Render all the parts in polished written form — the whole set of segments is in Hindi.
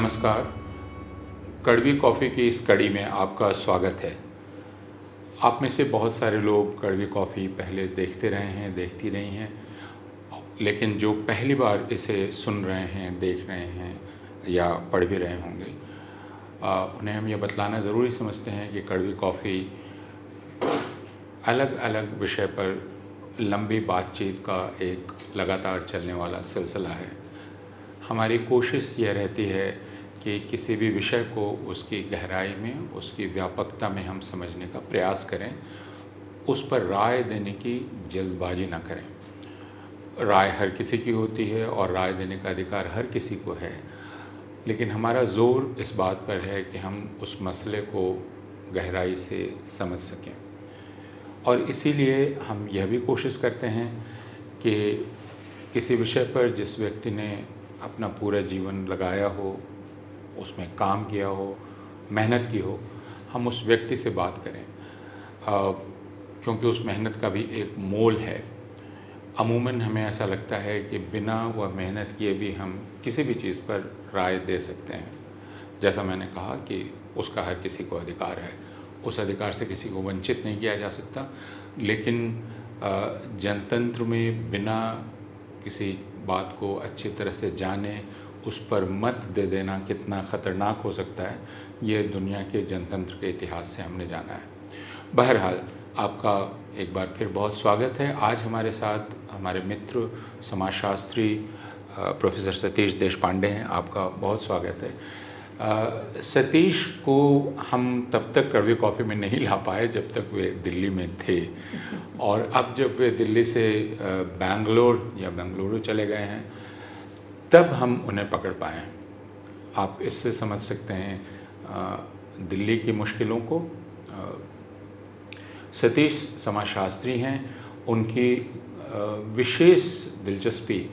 नमस्कार। कड़वी कॉफ़ी की इस कड़ी में आपका स्वागत है। आप में से बहुत सारे लोग कड़वी कॉफ़ी पहले देखते रहे हैं, देखती रही हैं, लेकिन जो पहली बार इसे सुन रहे हैं, देख रहे हैं या पढ़ भी रहे होंगे, उन्हें हम ये बतलाना ज़रूरी समझते हैं कि कड़वी कॉफ़ी अलग अलग विषय पर लंबी बातचीत का एक लगातार चलने वाला सिलसिला है। हमारी कोशिश यह रहती है कि किसी भी विषय को उसकी गहराई में, उसकी व्यापकता में हम समझने का प्रयास करें, उस पर राय देने की जल्दबाजी ना करें। राय हर किसी की होती है और राय देने का अधिकार हर किसी को है, लेकिन हमारा ज़ोर इस बात पर है कि हम उस मसले को गहराई से समझ सकें। और इसीलिए हम यह भी कोशिश करते हैं कि किसी विषय पर जिस व्यक्ति ने अपना पूरा जीवन लगाया हो, उसमें काम किया हो, मेहनत की हो, हम उस व्यक्ति से बात करें, क्योंकि उस मेहनत का भी एक मोल है। अमूमन हमें ऐसा लगता है कि बिना वह मेहनत किए भी हम किसी भी चीज़ पर राय दे सकते हैं। जैसा मैंने कहा कि उसका हर किसी को अधिकार है, उस अधिकार से किसी को वंचित नहीं किया जा सकता, लेकिन जनतंत्र में बिना किसी बात को अच्छी तरह से जाने उस पर मत दे देना कितना ख़तरनाक हो सकता है, ये दुनिया के जनतंत्र के इतिहास से हमने जाना है। बहरहाल, आपका एक बार फिर बहुत स्वागत है। आज हमारे साथ हमारे मित्र समाजशास्त्री प्रोफेसर सतीश देशपांडे हैं। आपका बहुत स्वागत है। सतीश को हम तब तक कड़वी कॉफ़ी में नहीं ला पाए जब तक वे दिल्ली में थे, और अब जब वे दिल्ली से बेंगलोर या बेंगलुरु चले गए हैं, तब हम उन्हें पकड़ पाए। आप इससे समझ सकते हैं दिल्ली की मुश्किलों को। सतीश समाजशास्त्री हैं। उनकी विशेष दिलचस्पी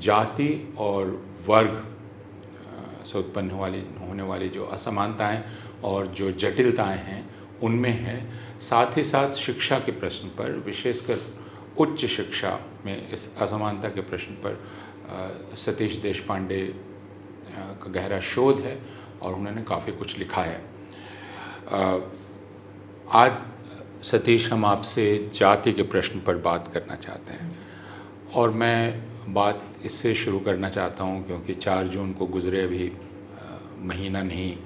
जाति और वर्ग से उत्पन्न होने वाली जो असमानताएं और जो जटिलताएं हैं उनमें है। साथ ही साथ शिक्षा के प्रश्न पर, विशेषकर उच्च शिक्षा में इस असमानता के प्रश्न पर सतीश देशपांडे का गहरा शोध है और उन्होंने काफ़ी कुछ लिखा है। आज सतीश, हम आपसे जाति के प्रश्न पर बात करना चाहते हैं, और मैं बात इससे शुरू करना चाहता हूं क्योंकि 4 जून को गुज़रे अभी महीना नहीं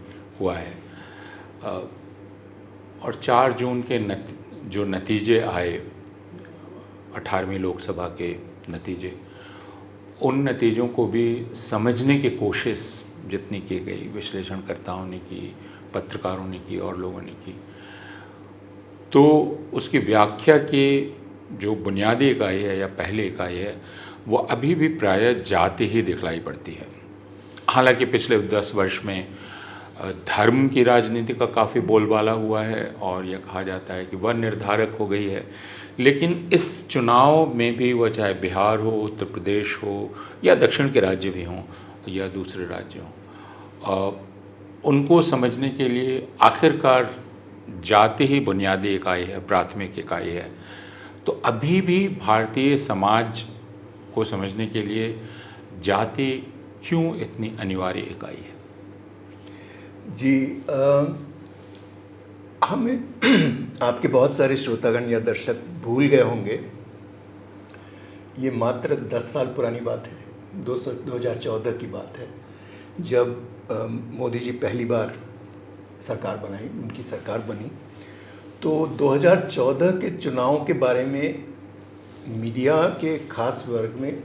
हुआ है, और 4 जून के जो नतीजे आए, 18वीं लोकसभा के नतीजे, उन नतीजों को भी समझने की कोशिश जितनी की गई, विश्लेषणकर्ताओं ने की, पत्रकारों ने की और लोगों ने की, तो उसकी व्याख्या की जो बुनियादी इकाई है या पहली इकाई है, वो अभी भी प्रायः जाति ही दिखलाई पड़ती है। हालांकि पिछले 10 वर्ष में धर्म की राजनीति का काफ़ी बोलबाला हुआ है और यह कहा जाता है कि वह निर्धारक हो गई है, लेकिन इस चुनाव में भी, वह चाहे बिहार हो, उत्तर प्रदेश हो या दक्षिण के राज्य भी हों या दूसरे राज्य हों, उनको समझने के लिए आखिरकार जाति ही बुनियादी इकाई है, प्राथमिक इकाई है। तो अभी भी भारतीय समाज को समझने के लिए जाति क्यों इतनी अनिवार्य इकाई है? जी, हमें आपके बहुत सारे श्रोतागण या दर्शक भूल गए होंगे, ये मात्र 10 साल पुरानी बात है। 2014 की बात है, जब मोदी जी पहली बार सरकार बनाई, उनकी सरकार बनी, तो 2014 के चुनाव के बारे में मीडिया के खास वर्ग में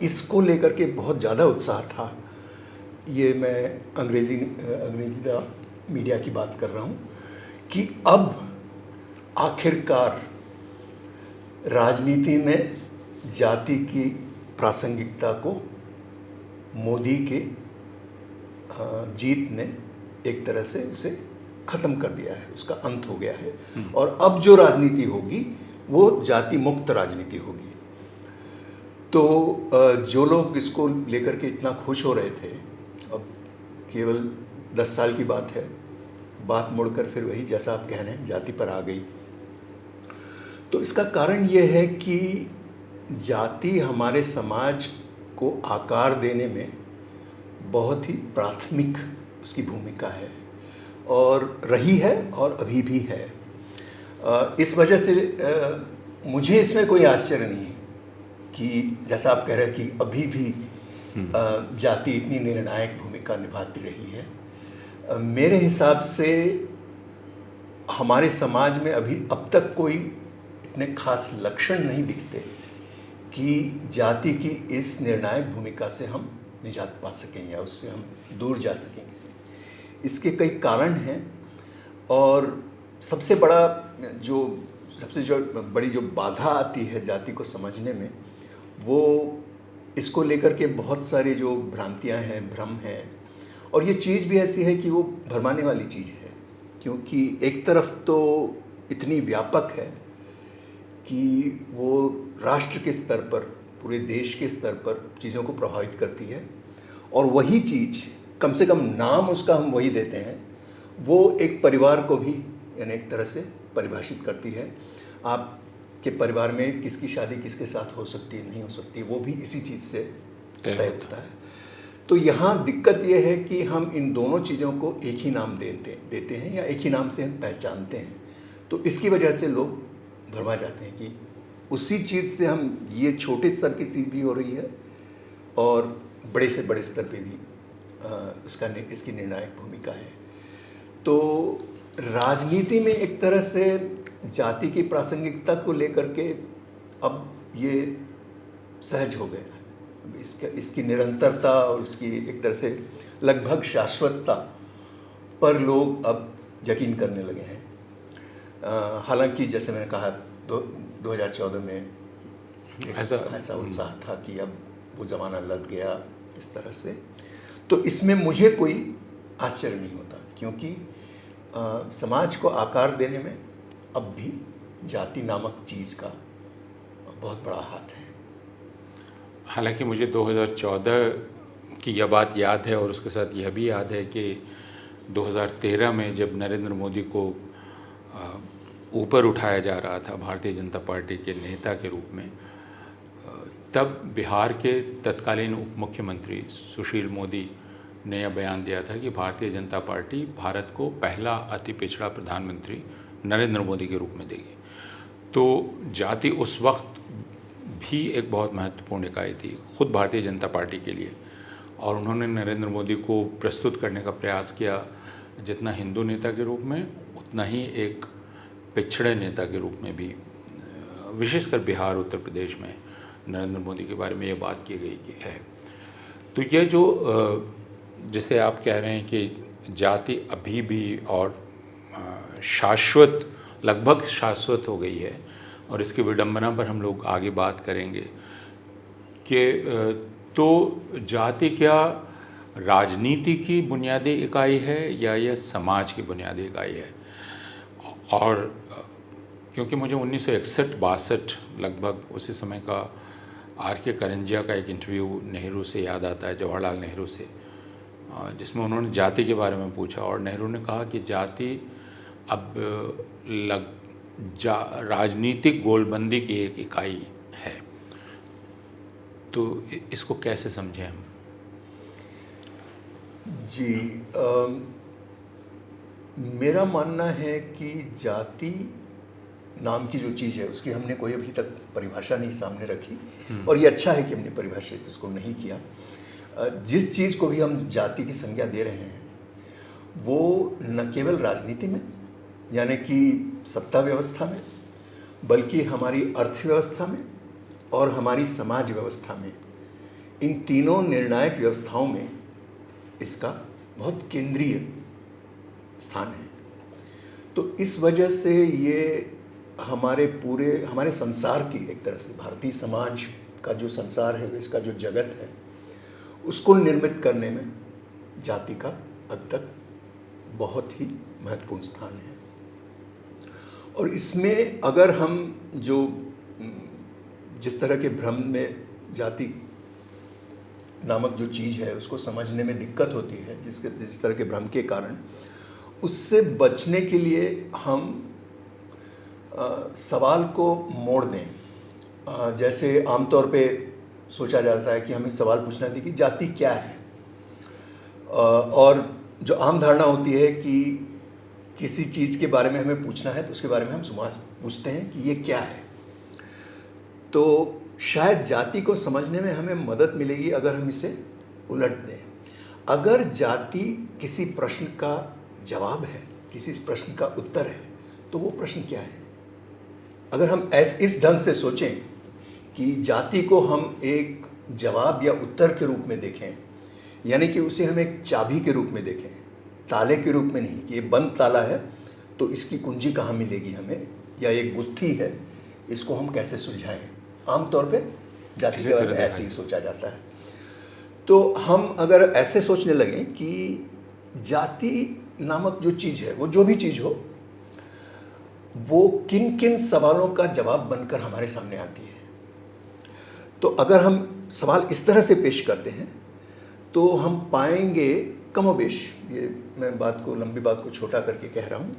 इसको लेकर के बहुत ज़्यादा उत्साह था। ये मैं अंग्रेज़ी मीडिया की बात कर रहा हूँ कि अब आखिरकार राजनीति में जाति की प्रासंगिकता को मोदी के जीत ने एक तरह से उसे ख़त्म कर दिया है, उसका अंत हो गया है। और अब जो राजनीति होगी वो जाति मुक्त राजनीति होगी। तो जो लोग इसको लेकर के इतना खुश हो रहे थे, अब केवल 10 साल की बात है, बात मुड़कर फिर वही जैसा आप कह रहे हैं जाति पर आ गई। तो इसका कारण ये है कि जाति हमारे समाज को आकार देने में बहुत ही प्राथमिक उसकी भूमिका है और रही है और अभी भी है। इस वजह से मुझे इसमें कोई आश्चर्य नहीं है कि जैसा आप कह रहे हैं कि अभी भी जाति इतनी निर्णायक भूमिका निभाती रही है। मेरे हिसाब से हमारे समाज में अभी अब तक कोई इतने खास लक्षण नहीं दिखते कि जाति की इस निर्णायक भूमिका से हम निजात पा सकें या उससे हम दूर जा सकेंगे। इसके कई कारण हैं और सबसे बड़ी जो बाधा आती है जाति को समझने में, वो इसको लेकर के बहुत सारी जो भ्रांतियां हैं, भ्रम है, और ये चीज़ भी ऐसी है कि वो भरमाने वाली चीज़ है, क्योंकि एक तरफ तो इतनी व्यापक है कि वो राष्ट्र के स्तर पर, पूरे देश के स्तर पर चीज़ों को प्रभावित करती है, और वही चीज़, कम से कम नाम उसका हम वही देते हैं, वो एक परिवार को भी यानी एक तरह से परिभाषित करती है। आपके परिवार में किसकी शादी किसके साथ हो सकती है, नहीं हो सकती, वो भी इसी चीज़ से तय होता है। तो यहाँ दिक्कत ये है कि हम इन दोनों चीज़ों को एक ही नाम देते हैं या एक ही नाम से हम पहचानते हैं। तो इसकी वजह से लोग भरमा जाते हैं कि उसी चीज़ से हम, ये छोटे स्तर की चीज़ भी हो रही है और बड़े से बड़े स्तर पे भी इसकी निर्णायक भूमिका है। तो राजनीति में एक तरह से जाति की प्रासंगिकता को लेकर के अब ये सहज हो गया है। इसकी निरंतरता और इसकी एक तरह से लगभग शाश्वतता पर लोग अब यकीन करने लगे हैं। हालांकि जैसे मैंने कहा 2014 में ऐसा उत्साह था कि अब वो ज़माना लग गया इस तरह से। तो इसमें मुझे कोई आश्चर्य नहीं होता, क्योंकि समाज को आकार देने में अब भी जाति नामक चीज़ का बहुत बड़ा हाथ है। हालांकि मुझे 2014 की यह बात याद है और उसके साथ यह भी याद है कि 2013 में जब नरेंद्र मोदी को ऊपर उठाया जा रहा था भारतीय जनता पार्टी के नेता के रूप में, तब बिहार के तत्कालीन उप मुख्यमंत्री सुशील मोदी ने यह बयान दिया था कि भारतीय जनता पार्टी भारत को पहला अति पिछड़ा प्रधानमंत्री नरेंद्र मोदी के रूप में देगी। तो जाति उस वक्त भी एक बहुत महत्वपूर्ण इकाई थी खुद भारतीय जनता पार्टी के लिए, और उन्होंने नरेंद्र मोदी को प्रस्तुत करने का प्रयास किया जितना हिंदू नेता के रूप में, उतना ही एक पिछड़े नेता के रूप में भी। विशेषकर बिहार, उत्तर प्रदेश में नरेंद्र मोदी के बारे में ये बात की गई है। तो ये जो जिसे आप कह रहे हैं कि जाति अभी भी और शाश्वत, लगभग शाश्वत हो गई है, और इसकी विडंबना पर हम लोग आगे बात करेंगे कि तो जाति क्या राजनीति की बुनियादी इकाई है या यह समाज की बुनियादी इकाई है? और क्योंकि मुझे 1961-62 लगभग उसी समय का आर.के. करंजिया का एक इंटरव्यू नेहरू से याद आता है, जवाहरलाल नेहरू से, जिसमें उन्होंने जाति के बारे में पूछा और नेहरू ने कहा कि जाति अब राजनीतिक गोलबंदी की एक इकाई है। तो इसको कैसे समझें हम? जी, मेरा मानना है कि जाति नाम की जो चीज़ है उसकी हमने कोई अभी तक परिभाषा नहीं सामने रखी, और ये अच्छा है कि हमने परिभाषित इसको नहीं किया। जिस चीज़ को भी हम जाति की संज्ञा दे रहे हैं वो न केवल राजनीति में, यानी कि सत्ता व्यवस्था में, बल्कि हमारी अर्थव्यवस्था में और हमारी समाज व्यवस्था में, इन तीनों निर्णायक व्यवस्थाओं में इसका बहुत केंद्रीय स्थान है। तो इस वजह से ये हमारे संसार की, एक तरह से भारतीय समाज का जो संसार है, इसका जो जगत है, उसको निर्मित करने में जाति का अब तक बहुत ही महत्वपूर्ण स्थान है। और इसमें अगर हम जिस तरह के भ्रम में जाति नामक जो चीज़ है उसको समझने में दिक्कत होती है, जिस तरह के भ्रम के कारण, उससे बचने के लिए हम सवाल को मोड़ दें। जैसे आमतौर पे सोचा जाता है कि हमें सवाल पूछना चाहिए कि जाति क्या है, और जो आम धारणा होती है कि किसी चीज़ के बारे में हमें पूछना है तो उसके बारे में हम समाज पूछते हैं कि ये क्या है। तो शायद जाति को समझने में हमें मदद मिलेगी अगर हम इसे उलट दें। अगर जाति किसी प्रश्न का जवाब है, किसी प्रश्न का उत्तर है, तो वो प्रश्न क्या है? अगर हम इस ढंग से सोचें कि जाति को हम एक जवाब या उत्तर के रूप में देखें, यानी कि उसे हम एक चाबी के रूप में देखें, ताले के रूप में नहीं कि ये बंद ताला है तो इसकी कुंजी कहाँ मिलेगी हमें, या एक गुत्थी है इसको हम कैसे सुलझाएं। आमतौर पे जाति के बारे में ऐसे ही सोचा जाता है। तो हम अगर ऐसे सोचने लगें कि जाति नामक जो चीज़ है, वो जो भी चीज़ हो, वो किन किन सवालों का जवाब बनकर हमारे सामने आती है। तो अगर हम सवाल इस तरह से पेश करते हैं तो हम पाएंगे कमोबेश, ये मैं लंबी बात को छोटा करके कह रहा हूँ,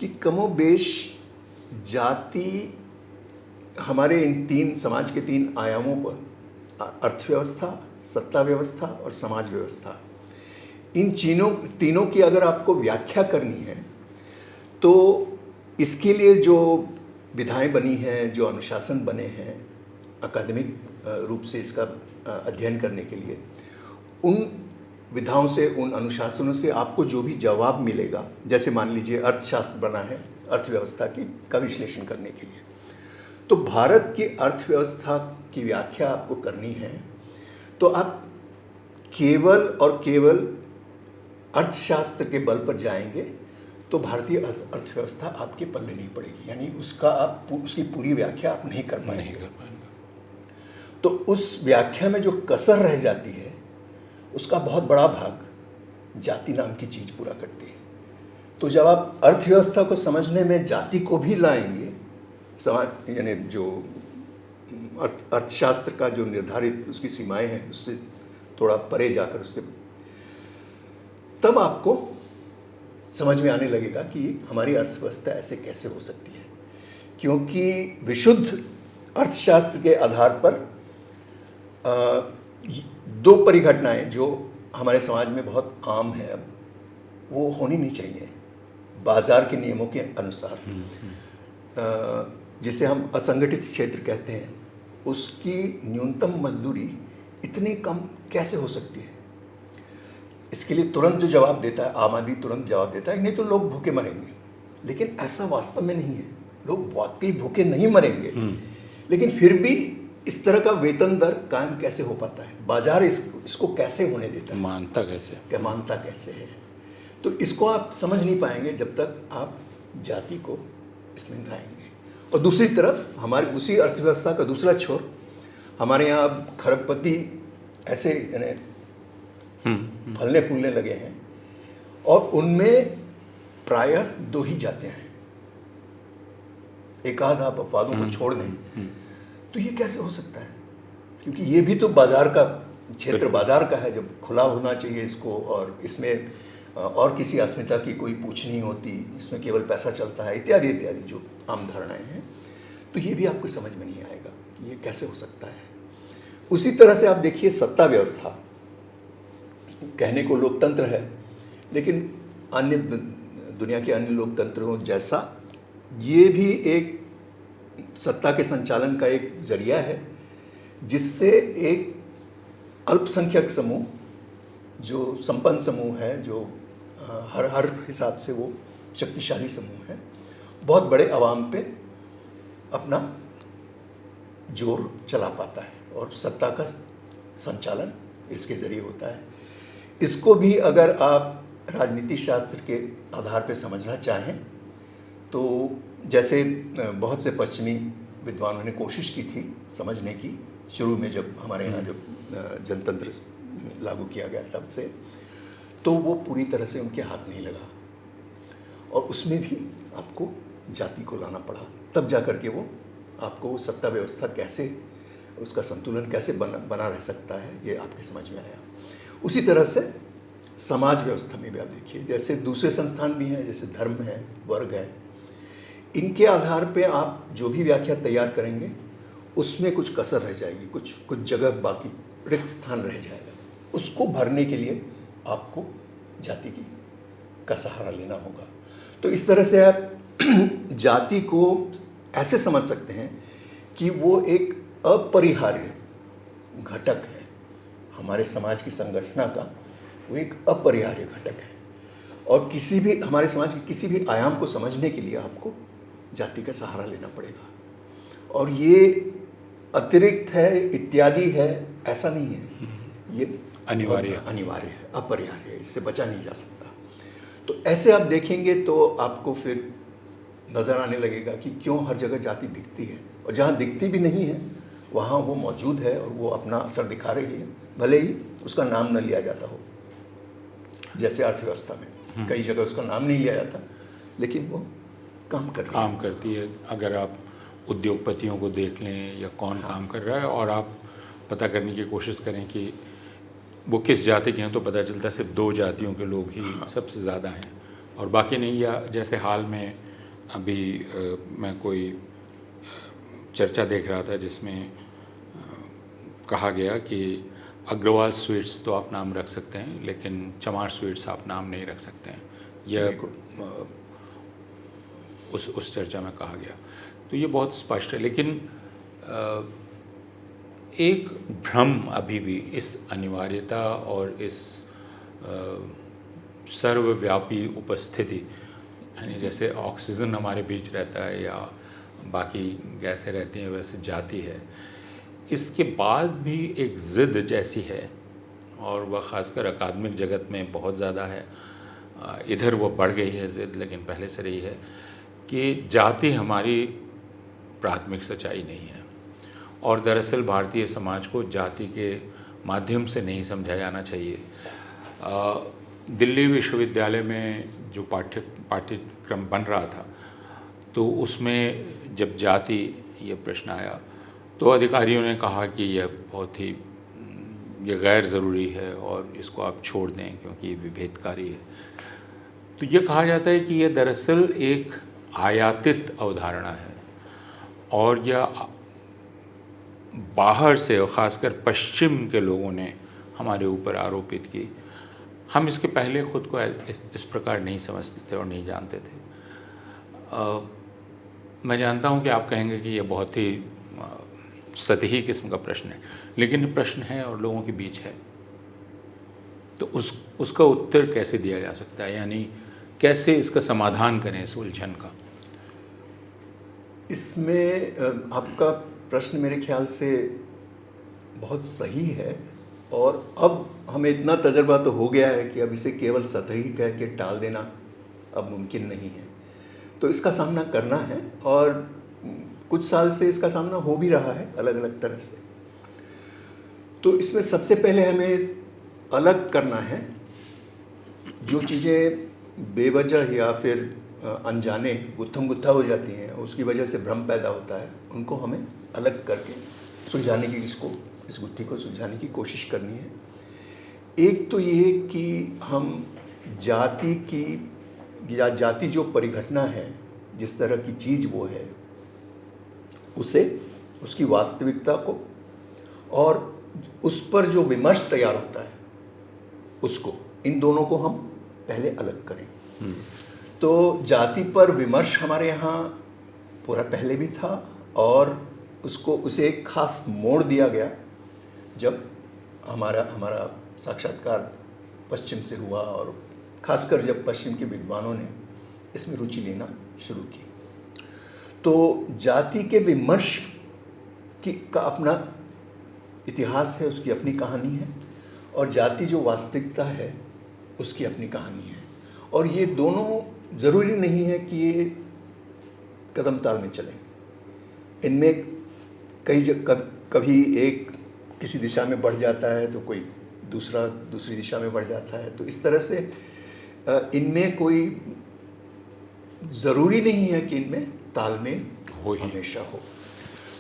कि कमोबेश जाति हमारे इन तीन समाज के तीन आयामों पर, अर्थव्यवस्था, सत्ता व्यवस्था और समाज व्यवस्था, इन तीनों की अगर आपको व्याख्या करनी है तो इसके लिए जो विधाएं बनी हैं, जो अनुशासन बने हैं अकादमिक रूप से इसका अध्ययन करने के लिए, उन विधाओं से, उन अनुशासनों से आपको जो भी जवाब मिलेगा, जैसे मान लीजिए अर्थशास्त्र बना है अर्थव्यवस्था का विश्लेषण करने के लिए, तो भारत की अर्थव्यवस्था की व्याख्या आपको करनी है तो आप केवल और केवल अर्थशास्त्र के बल पर जाएंगे तो भारतीय अर्थव्यवस्था आपके पल्ले नहीं पड़ेगी, यानी उसकी पूरी व्याख्या आप नहीं कर पाएंगे। तो उस व्याख्या में जो कसर रह जाती है उसका बहुत बड़ा भाग जाति नाम की चीज़ पूरा करती है। तो जब आप अर्थव्यवस्था को समझने में जाति को भी लाएंगे, समाज यानी जो अर्थशास्त्र का जो निर्धारित उसकी सीमाएं हैं उससे थोड़ा परे जाकर उससे, तब आपको समझ में आने लगेगा कि हमारी अर्थव्यवस्था ऐसे कैसे हो सकती है। क्योंकि विशुद्ध अर्थशास्त्र के आधार पर दो परिघटनाएं जो हमारे समाज में बहुत आम है अब, वो होनी नहीं चाहिए बाजार के नियमों के अनुसार। जिसे हम असंगठित क्षेत्र कहते हैं, उसकी न्यूनतम मजदूरी इतनी कम कैसे हो सकती है? इसके लिए तुरंत जो जवाब देता है, आम आदमी तुरंत जवाब देता है नहीं तो लोग भूखे मरेंगे। लेकिन ऐसा वास्तव में नहीं है, लोग वाकई भूखे नहीं मरेंगे, लेकिन फिर भी इस तरह का वेतन दर कायम कैसे हो पाता है? बाजार इसको कैसे होने देता है? मानता कैसे है? तो इसको आप समझ नहीं पाएंगे जब तक आप जाति को इसमें लाएंगे। और दूसरी तरफ हमारी उसी अर्थव्यवस्था का दूसरा छोर, हमारे यहाँ अब खरबपति ऐसे यानी फलने फूलने लगे हैं और उनमें प्रायः दो ही जाते हैं, एक आध आप अपवादों को छोड़ दें। तो ये कैसे हो सकता है? क्योंकि ये भी तो बाजार का क्षेत्र, बाजार का है, जब खुला होना चाहिए इसको, और इसमें और किसी अस्मिता की कोई पूछ नहीं होती, इसमें केवल पैसा चलता है, इत्यादि इत्यादि जो आम धारणाएं हैं। तो ये भी आपको समझ में नहीं आएगा कि ये कैसे हो सकता है। उसी तरह से आप देखिए सत्ता व्यवस्था, कहने को लोकतंत्र है, लेकिन अन्य दुनिया के अन्य लोकतंत्रों जैसा ये भी एक सत्ता के संचालन का एक जरिया है, जिससे एक अल्पसंख्यक समूह, जो संपन्न समूह है, जो हर हिसाब से वो शक्तिशाली समूह है, बहुत बड़े आवाम पे अपना जोर चला पाता है और सत्ता का संचालन इसके जरिए होता है। इसको भी अगर आप राजनीति शास्त्र के आधार पे समझना चाहें तो जैसे बहुत से पश्चिमी विद्वानों ने कोशिश की थी समझने की, शुरू में जब हमारे यहाँ जब जनतंत्र लागू किया गया तब से, तो वो पूरी तरह से उनके हाथ नहीं लगा और उसमें भी आपको जाति को लाना पड़ा। तब जा कर के वो आपको सत्ता व्यवस्था कैसे, उसका संतुलन कैसे बना रह सकता है, ये आपके समझ में आया। उसी तरह से समाज व्यवस्था में भी आप देखिए, जैसे दूसरे संस्थान भी हैं, जैसे धर्म है, वर्ग है, इनके आधार पे आप जो भी व्याख्या तैयार करेंगे उसमें कुछ कसर रह जाएगी, कुछ जगह बाकी रिक्त स्थान रह जाएगा। उसको भरने के लिए आपको जाति का सहारा लेना होगा। तो इस तरह से आप जाति को ऐसे समझ सकते हैं कि वो एक अपरिहार्य घटक है हमारे समाज की संगठना का, वो एक अपरिहार्य घटक है। और किसी भी हमारे समाज के किसी भी आयाम को समझने के लिए आपको जाति का सहारा लेना पड़ेगा। और ये अतिरिक्त है, इत्यादि है, ऐसा नहीं है, ये अनिवार्य है, अपरिहार्य है, इससे बचा नहीं जा सकता। तो ऐसे आप देखेंगे तो आपको फिर नज़र आने लगेगा कि क्यों हर जगह जाति दिखती है, और जहाँ दिखती भी नहीं है वहाँ वो मौजूद है और वो अपना असर दिखा रही है, भले ही उसका नाम न लिया जाता हो। जैसे अर्थव्यवस्था में कई जगह उसका नाम नहीं लिया जाता, लेकिन वो काम करती है। अगर आप उद्योगपतियों को देख लें या कौन काम कर रहा है, और आप पता करने की कोशिश करें कि वो किस जाति के हैं, तो पता चलता है सिर्फ 2 जातियों के लोग ही सबसे ज़्यादा हैं और बाकी नहीं। या जैसे हाल में अभी मैं कोई चर्चा देख रहा था जिसमें कहा गया कि अग्रवाल स्वीट्स तो आप नाम रख सकते हैं, लेकिन चमार स्वीट्स आप नाम नहीं रख सकते हैं। यह उस चर्चा में कहा गया। तो ये बहुत स्पष्ट है। लेकिन एक भ्रम अभी भी इस अनिवार्यता और इस सर्वव्यापी उपस्थिति, यानी जैसे ऑक्सीजन हमारे बीच रहता है या बाकी गैसें रहती हैं, वैसे जाति है, इसके बाद भी एक ज़िद जैसी है, और वह ख़ासकर अकादमिक जगत में बहुत ज़्यादा है। इधर वो बढ़ गई है ज़िद, लेकिन पहले से रही है कि जाति हमारी प्राथमिक सच्चाई नहीं है। और दरअसल भारतीय समाज को जाति के माध्यम से नहीं समझा जाना चाहिए। दिल्ली विश्वविद्यालय में जो पाठ्यक्रम बन रहा था, तो उसमें जब जाति ये प्रश्न आया तो अधिकारियों ने कहा कि यह बहुत ही ये गैर ज़रूरी है और इसको आप छोड़ दें क्योंकि ये विभेदकारी है। तो ये कहा जाता है कि यह दरअसल एक आयातित अवधारणा है, और यह बाहर से और ख़ासकर पश्चिम के लोगों ने हमारे ऊपर आरोपित की। हम इसके पहले ख़ुद को इस प्रकार नहीं समझते थे और नहीं जानते थे। मैं जानता हूँ कि आप कहेंगे कि यह बहुत ही सतही किस्म का प्रश्न है, लेकिन प्रश्न है और लोगों के बीच है। तो उसका उत्तर कैसे दिया जा सकता है, यानी कैसे इसका समाधान करें इस उलझन का? इसमें आपका प्रश्न मेरे ख्याल से बहुत सही है, और अब हमें इतना तजर्बा तो हो गया है कि अब इसे केवल सतही कह के टाल देना अब मुमकिन नहीं है। तो इसका सामना करना है, और कुछ साल से इसका सामना हो भी रहा है अलग अलग तरह से। तो इसमें सबसे पहले हमें अलग करना है जो चीज़ें बेवजह या फिर अनजाने गुत्थम गुत्था हो जाती हैं, उसकी वजह से भ्रम पैदा होता है, उनको हमें अलग करके सुलझाने की इस गुत्थी को सुलझाने की कोशिश करनी है। एक तो ये कि हम जाति की या जाति जो परिघटना है, जिस तरह की चीज़ वो है, उसे, उसकी वास्तविकता को, और उस पर जो विमर्श तैयार होता है उसको, इन दोनों को हम पहले अलग करें। तो जाति पर विमर्श हमारे यहाँ पूरा पहले भी था, और उसे एक खास मोड़ दिया गया जब हमारा साक्षात्कार पश्चिम से हुआ, और खासकर जब पश्चिम के विद्वानों ने इसमें रुचि लेना शुरू की। तो जाति के विमर्श का अपना इतिहास है, उसकी अपनी कहानी है, और जाति जो वास्तविकता है उसकी अपनी कहानी है। और ये दोनों ज़रूरी नहीं है कि ये कदम ताल में चलें। इनमें कभी एक किसी दिशा में बढ़ जाता है तो कोई दूसरी दिशा में बढ़ जाता है। तो इस तरह से इनमें कोई ज़रूरी नहीं है कि इनमें तालमेल हमेशा हो।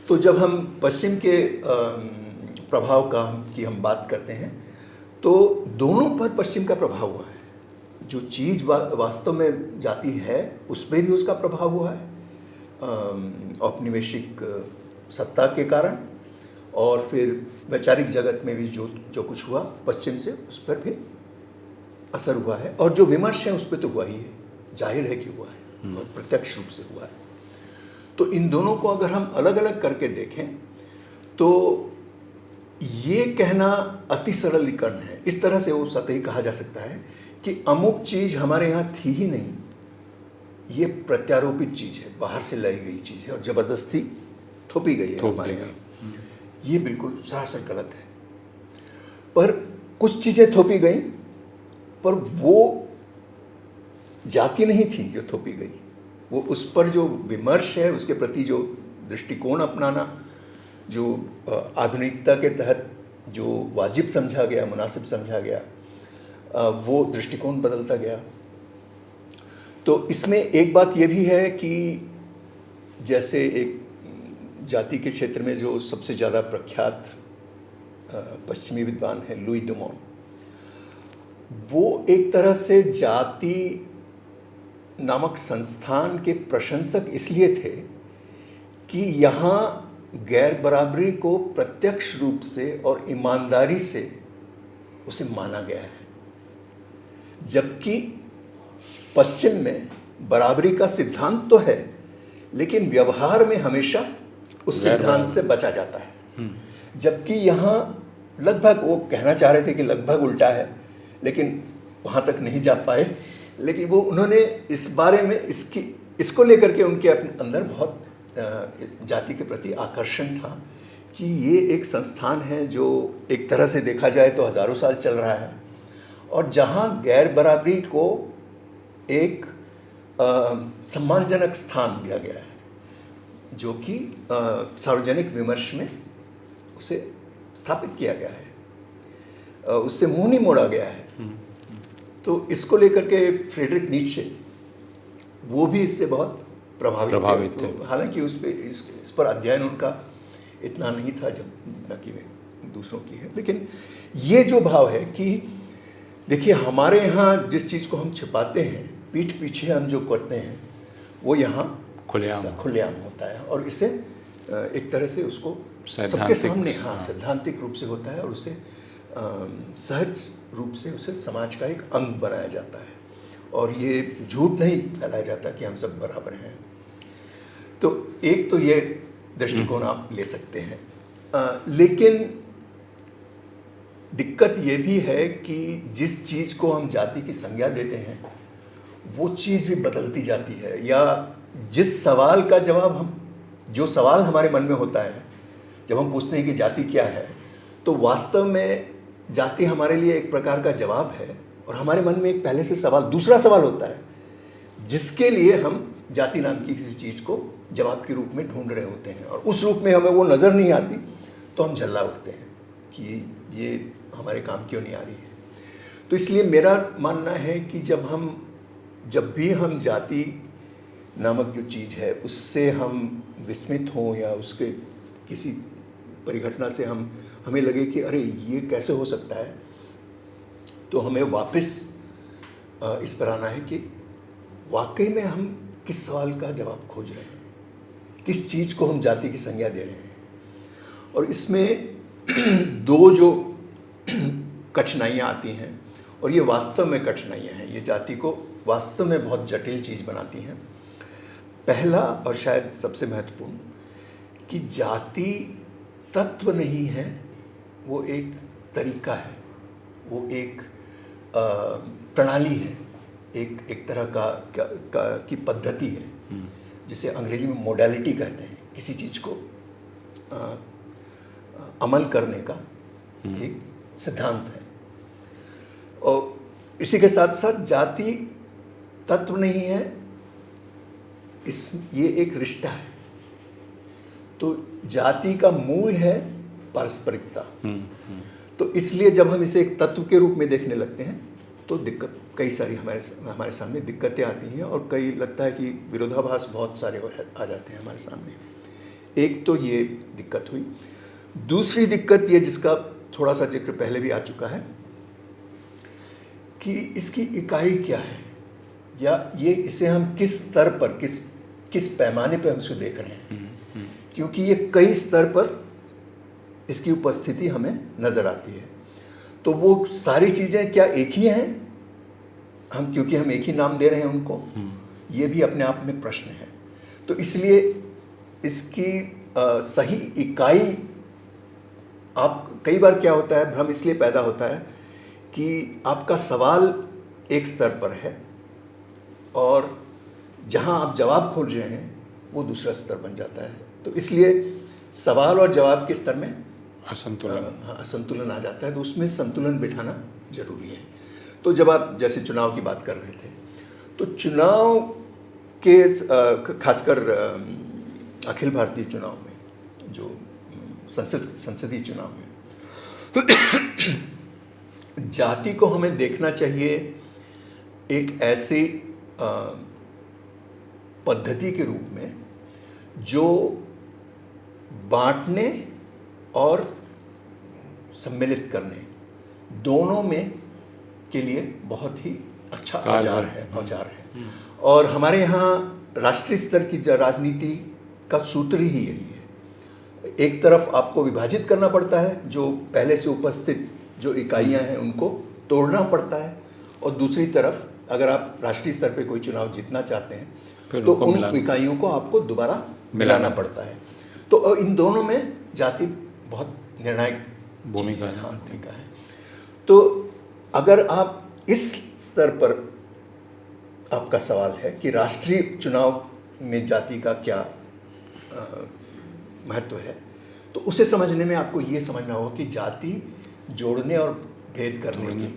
तो जब हम पश्चिम के प्रभाव की हम बात करते हैं, तो दोनों पर पश्चिम का प्रभाव हुआ है। जो चीज़ वास्तव में जाति है उस पर भी उसका प्रभाव हुआ है औपनिवेशिक सत्ता के कारण, और फिर वैचारिक जगत में भी जो कुछ हुआ पश्चिम से, उस पर भी असर हुआ है, और जो विमर्श है उस पर तो हुआ ही है, जाहिर है कि हुआ है और प्रत्यक्ष रूप से हुआ है। तो इन दोनों को अगर हम अलग अलग करके देखें तो ये कहना अति सरलीकरण है। इस तरह से वो सतही कहा जा सकता है कि अमुक चीज़ हमारे यहाँ थी ही नहीं, ये प्रत्यारोपित चीज़ है, बाहर से लाई गई चीज़ है और ज़बरदस्ती थोपी गई है हमारे यहाँ। ये बिल्कुल सरासर गलत है। पर कुछ चीज़ें थोपी गई, पर वो जाति नहीं थी जो थोपी गई, वो उस पर जो विमर्श है, उसके प्रति जो दृष्टिकोण अपनाना, जो आधुनिकता के तहत जो वाजिब समझा गया, मुनासिब समझा गया, वो दृष्टिकोण बदलता गया। तो इसमें एक बात ये भी है कि जैसे एक जाति के क्षेत्र में जो सबसे ज़्यादा प्रख्यात पश्चिमी विद्वान है लुई डुमॉन, वो एक तरह से जाति नामक संस्थान के प्रशंसक इसलिए थे कि यहाँ गैर बराबरी को प्रत्यक्ष रूप से और ईमानदारी से उसे माना गया है, जबकि पश्चिम में बराबरी का सिद्धांत तो है लेकिन व्यवहार में हमेशा उस सिद्धांत से बचा जाता है। जबकि यहाँ लगभग, वो कहना चाह रहे थे कि लगभग उल्टा है, लेकिन वहाँ तक नहीं जा पाए। लेकिन वो उन्होंने इस बारे में इसको लेकर के उनके अपने अंदर बहुत जाति के प्रति आकर्षण था कि ये एक संस्थान है जो एक तरह से देखा जाए तो हज़ारों साल चल रहा है, और जहाँ गैर बराबरी को एक सम्मानजनक स्थान दिया गया है, जो कि सार्वजनिक विमर्श में उसे स्थापित किया गया है, उससे मुंह नहीं मोड़ा गया है। तो इसको लेकर के फ्रेडरिक नीत्शे, वो भी इससे बहुत प्रभावित थे। हालांकि इस पर अध्ययन उनका इतना नहीं था जब न कि दूसरों की है, लेकिन ये जो भाव है कि देखिए, हमारे यहाँ जिस चीज़ को हम छिपाते हैं, पीठ पीछे हम जो करते हैं, वो यहाँ खुलेआम होता है, और इसे एक तरह से उसको सबके सामने सैद्धांतिक रूप से होता है, और उसे सहज रूप से उसे समाज का एक अंग बनाया जाता है, और ये झूठ नहीं फैलाया जाता कि हम सब बराबर हैं। तो एक तो ये दृष्टिकोण आप ले सकते हैं, लेकिन दिक्कत ये भी है कि जिस चीज़ को हम जाति की संज्ञा देते हैं वो चीज़ भी बदलती जाती है, या जिस सवाल का जवाब जो सवाल हमारे मन में होता है जब हम पूछते हैं कि जाति क्या है, तो वास्तव में जाति हमारे लिए एक प्रकार का जवाब है, और हमारे मन में एक पहले से दूसरा सवाल होता है जिसके लिए हम जाति नाम की किसी चीज़ को जवाब के रूप में ढूंढ रहे होते हैं, और उस रूप में हमें वो नज़र नहीं आती तो हम झल्ला उठते हैं कि ये हमारे काम क्यों नहीं आ रही है। तो इसलिए मेरा मानना है कि जब भी हम जाति नामक जो चीज़ है उससे हम विस्मित हों, या उसके किसी परिघटना से हमें लगे कि अरे ये कैसे हो सकता है, तो हमें वापस इस पर आना है कि वाकई में हम किस सवाल का जवाब खोज रहे हैं, किस चीज़ को हम जाति की संज्ञा दे रहे हैं। और इसमें दो जो कठिनाइयाँ आती हैं, और ये वास्तव में कठिनाइयाँ हैं, ये जाति को वास्तव में बहुत जटिल चीज़ बनाती हैं। पहला और शायद सबसे महत्वपूर्ण, कि जाति तत्व नहीं है, वो एक तरीका है, वो एक प्रणाली है, एक तरह की पद्धति है, जिसे अंग्रेजी में मोडालिटी कहते हैं। किसी चीज़ को अमल करने का एक सिद्धांत है। और इसी के साथ साथ जाति तत्व नहीं है, ये एक रिश्ता है। तो जाति का मूल है पारस्परिकता। तो इसलिए जब हम इसे एक तत्व के रूप में देखने लगते हैं तो कई सारी हमारे सामने दिक्कतें आती हैं, और कई लगता है कि विरोधाभास बहुत सारे आ जाते हैं हमारे सामने। एक तो ये दिक्कत हुई। दूसरी दिक्कत ये, जिसका थोड़ा सा जिक्र पहले भी आ चुका है, कि इसकी इकाई क्या है, या इसे हम किस स्तर पर, किस पैमाने पर हम इसको देख रहे हैं, क्योंकि ये कई स्तर पर इसकी उपस्थिति हमें नज़र आती है। तो वो सारी चीज़ें क्या एक ही हैं, हम क्योंकि हम एक ही नाम दे रहे हैं उनको, ये भी अपने आप में प्रश्न है। तो इसलिए इसकी सही इकाई, आप कई बार क्या होता है, भ्रम इसलिए पैदा होता है कि आपका सवाल एक स्तर पर है और जहां आप जवाब खोज रहे हैं वो दूसरा स्तर बन जाता है। तो इसलिए सवाल और जवाब के स्तर में असंतुलन आ जाता है, तो उसमें संतुलन बिठाना जरूरी है। तो जब आप जैसे चुनाव की बात कर रहे थे, तो चुनाव के खासकर अखिल भारतीय चुनाव में, जो संसदीय चुनाव में जाति को हमें देखना चाहिए एक ऐसी पद्धति के रूप में जो बांटने और सम्मिलित करने दोनों में के लिए बहुत ही अच्छा औजार है। और हमारे यहाँ राष्ट्रीय स्तर की राजनीति का सूत्र ही यही है। एक तरफ आपको विभाजित करना पड़ता है, जो पहले से उपस्थित जो इकाइयाँ हैं उनको तोड़ना पड़ता है, और दूसरी तरफ अगर आप राष्ट्रीय स्तर पे कोई चुनाव जीतना चाहते हैं तो उन इकाइयों को आपको दोबारा मिलाना पड़ता है। तो इन दोनों में जाति बहुत निर्णायक भूमिका है। तो अगर आप इस स्तर पर, आपका सवाल है कि राष्ट्रीय चुनाव में जाति का क्या महत्व है, तो उसे समझने में आपको ये समझना होगा कि जाति जोड़ने और भेद करने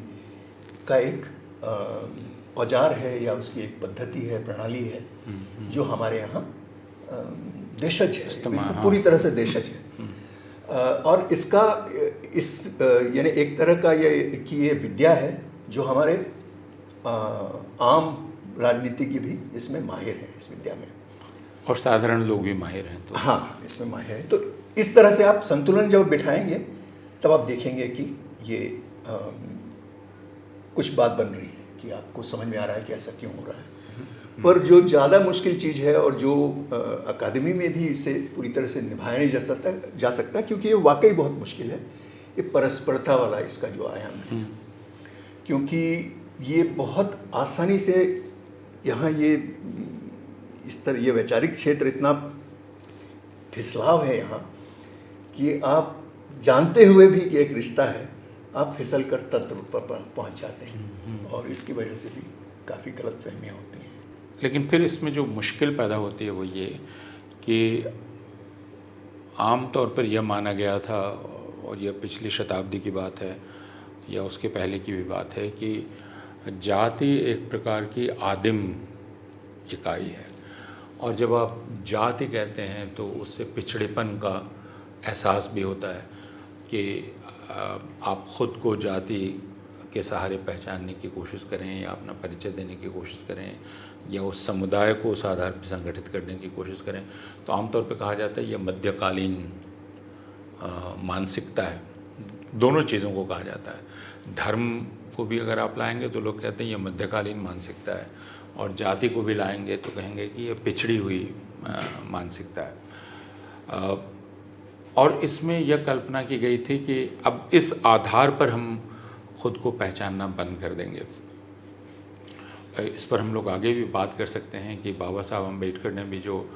का एक औजार है, या उसकी एक पद्धति है, प्रणाली है, जो हमारे यहाँ देशज है, पूरी तरह से देशज है। और इसका यानी एक तरह का ये विद्या है जो हमारे आम राजनीति की भी इसमें माहिर है, इस विद्या में, और साधारण लोग भी माहिर हैं। तो हाँ, इसमें माहिर है। तो इस तरह से आप संतुलन जब बिठाएंगे तब आप देखेंगे कि ये कुछ बात बन रही है, कि आपको समझ में आ रहा है कि ऐसा क्यों हो रहा है। पर जो ज़्यादा मुश्किल चीज़ है, और जो अकादमी में भी इसे पूरी तरह से निभाया नहीं जा सकता, क्योंकि ये वाकई बहुत मुश्किल है, ये परस्परता वाला इसका जो आयाम है। क्योंकि ये बहुत आसानी से यहाँ ये वैचारिक क्षेत्र इतना फिसलाव है यहाँ, कि आप जानते हुए भी कि एक रिश्ता है, आप फिसल कर तत्व पर पहुँच जाते हैं, और इसकी वजह से भी काफ़ी गलतफहमियाँ होती हैं। लेकिन फिर इसमें जो मुश्किल पैदा होती है वो ये कि आम तौर पर यह माना गया था, और यह पिछली शताब्दी की बात है या उसके पहले की भी बात है, कि जाति एक प्रकार की आदिम इकाई है, और जब आप जाति कहते हैं तो उससे पिछड़ेपन का एहसास भी होता है कि आप ख़ुद को जाति के सहारे पहचानने की कोशिश करें, या अपना परिचय देने की कोशिश करें, या उस समुदाय को उस आधार पर संगठित करने की कोशिश करें, तो आमतौर पर कहा जाता है यह मध्यकालीन मानसिकता है। दोनों चीज़ों को कहा जाता है। धर्म को भी अगर आप लाएंगे तो लोग कहते हैं यह मध्यकालीन मानसिकता है, और जाति को भी लाएंगे तो कहेंगे कि यह पिछड़ी हुई मानसिकता है। और इसमें यह कल्पना की गई थी कि अब इस आधार पर हम खुद को पहचानना बंद कर देंगे। इस पर हम लोग आगे भी बात कर सकते हैं कि बाबा साहब अम्बेडकर ने भी जो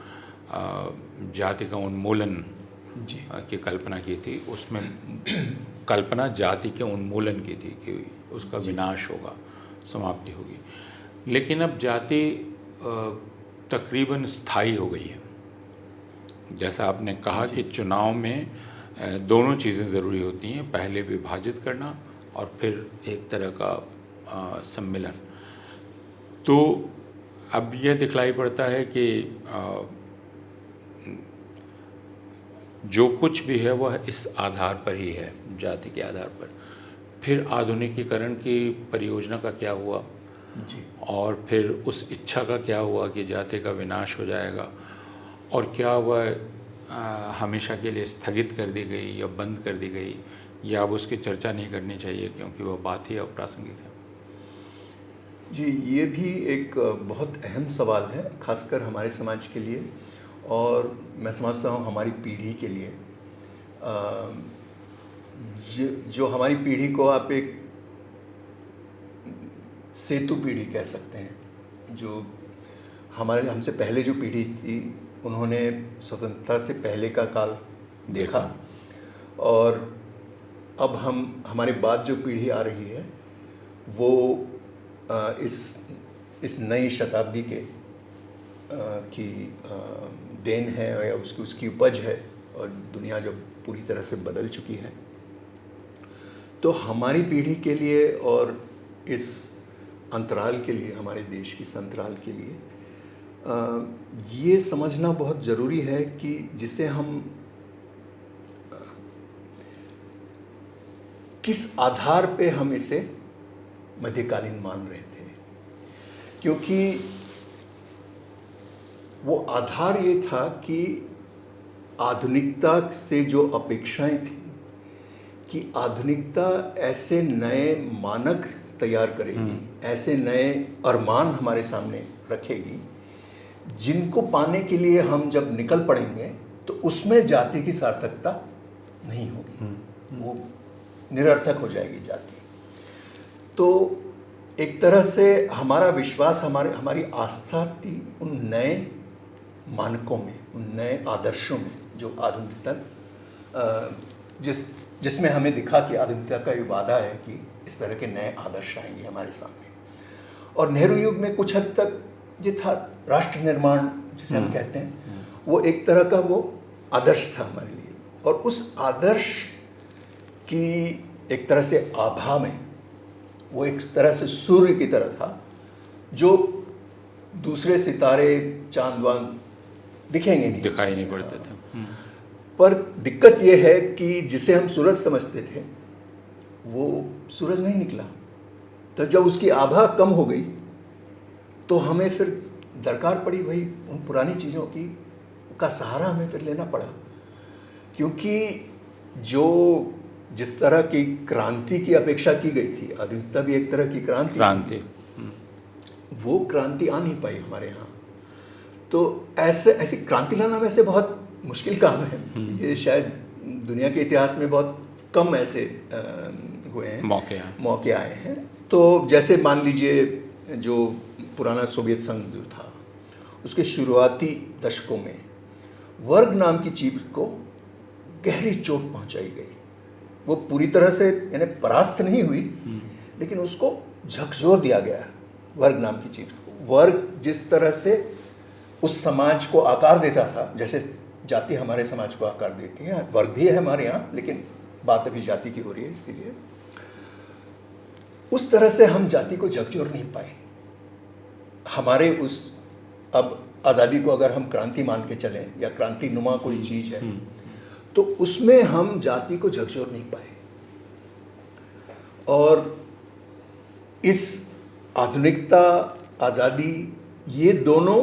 जाति का उन्मूलन की कल्पना की थी, उसमें कल्पना जाति के उन्मूलन की थी कि उसका विनाश होगा, समाप्ति होगी। लेकिन अब जाति तकरीबन स्थायी हो गई है। जैसा आपने कहा कि चुनाव में दोनों चीज़ें ज़रूरी होती हैं, पहले विभाजित करना और फिर एक तरह का सम्मिलन। तो अब यह दिखलाई पड़ता है कि जो कुछ भी है वह इस आधार पर ही है, जाति के आधार पर। फिर आधुनिकीकरण की परियोजना का क्या हुआ जी, और फिर उस इच्छा का क्या हुआ कि जाति का विनाश हो जाएगा, और क्या वह हमेशा के लिए स्थगित कर दी गई या बंद कर दी गई, या अब उसकी चर्चा नहीं करनी चाहिए क्योंकि वह बात ही अप्रासंगिक है। जी, ये भी एक बहुत अहम सवाल है, खासकर हमारे समाज के लिए, और मैं समझता हूँ हमारी पीढ़ी के लिए। जो हमारी पीढ़ी को आप एक सेतु पीढ़ी कह सकते हैं। जो हमसे पहले जो पीढ़ी थी उन्होंने स्वतंत्रता से पहले का काल देखा, और अब हमारे बाद जो पीढ़ी आ रही है वो इस नई शताब्दी की देन है या उसकी उपज है, और दुनिया जो पूरी तरह से बदल चुकी है। तो हमारी पीढ़ी के लिए और इस अंतराल के लिए, हमारे देश की इस अंतराल के लिए ये समझना बहुत ज़रूरी है कि जिसे हम किस आधार पे हम इसे मध्यकालीन मान रहे थे, क्योंकि वो आधार ये था कि आधुनिकता से जो अपेक्षाएं थी कि आधुनिकता ऐसे नए मानक तैयार करेगी, ऐसे नए अरमान हमारे सामने रखेगी जिनको पाने के लिए हम जब निकल पड़ेंगे तो उसमें जाति की सार्थकता नहीं होगी, वो निरर्थक हो जाएगी जाति। तो एक तरह से हमारा विश्वास, हमारी आस्था थी उन नए मानकों में, उन नए आदर्शों में जो आधुनिकता जिसमें हमें दिखा कि आधुनिकता का ये वादा है कि इस तरह के नए आदर्श आएंगे हमारे सामने। और नेहरू युग में कुछ हद तक ये था राष्ट्र निर्माण जिसे हम कहते हैं, वो एक तरह का वो आदर्श था हमारे लिए, और उस आदर्श की एक तरह से आभा में वो एक तरह से सूर्य की तरह था जो दूसरे सितारे चांद वांद दिखेंगे नहीं, दिखाई नहीं पड़ते थे। पर दिक्कत ये है कि जिसे हम सूरज समझते थे वो सूरज नहीं निकला। तो जब उसकी आभा कम हो गई तो हमें फिर दरकार पड़ी भाई उन पुरानी चीज़ों का सहारा हमें फिर लेना पड़ा, क्योंकि जिस तरह की क्रांति की अपेक्षा की गई थी, आधुनिकता भी एक तरह की क्रांति वो क्रांति आ नहीं पाई हमारे यहाँ। तो ऐसी क्रांति लाना वैसे बहुत मुश्किल काम है, ये शायद दुनिया के इतिहास में बहुत कम ऐसे हुए हैं, मौके आए हैं। तो जैसे मान लीजिए जो पुराना सोवियत संघ जो था उसके शुरुआती दशकों में वर्ग नाम की चीज को गहरी चोट पहुंचाई गई। वो पूरी तरह से यानी परास्त नहीं हुई, लेकिन उसको झकझोर दिया गया वर्ग नाम की चीज को। वर्ग जिस तरह से उस समाज को आकार देता था, जैसे जाति हमारे समाज को आकार देती है, वर्ग भी है हमारे यहाँ, लेकिन बात अभी जाति की हो रही है, इसीलिए उस तरह से हम जाति को झकझोर नहीं पाए। हमारे उस अब आज़ादी को अगर हम क्रांति मान के चलें या क्रांति नुमा कोई चीज़ है तो उसमें हम जाति को झकझोर नहीं पाए, और इस आधुनिकता, आज़ादी, ये दोनों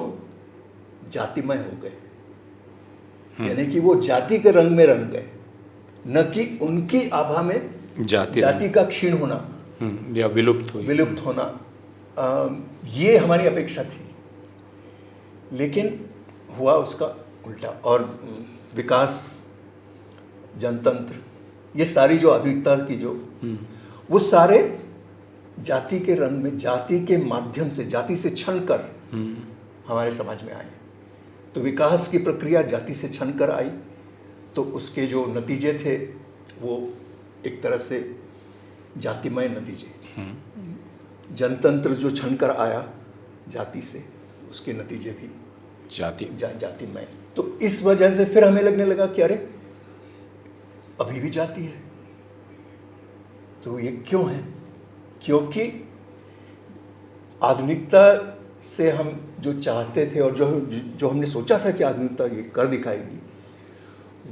जातिमय हो गए, यानी कि वो जाति के रंग में रंग गए, न कि उनकी आभा में जाति का क्षीण होना या विलुप्त होना। ये हमारी अपेक्षा थी, लेकिन हुआ उसका उल्टा। और विकास, जनतंत्र, ये सारी जो आधुनिकता की वो सारे जाति के रंग में, जाति के माध्यम से, जाति से छन कर हमारे समाज में आए। तो विकास की प्रक्रिया जाति से छन कर आई, तो उसके जो नतीजे थे वो एक तरह से जातिमय नतीजे। जनतंत्र जो छन कर आया जाति से, उसके नतीजे भी जातिमय। तो इस वजह से फिर हमें लगने लगा कि अरे अभी भी जाति है, तो ये क्यों है? क्योंकि आधुनिकता से हम जो चाहते थे और जो हमने सोचा था कि आधुनिकता ये कर दिखाएगी,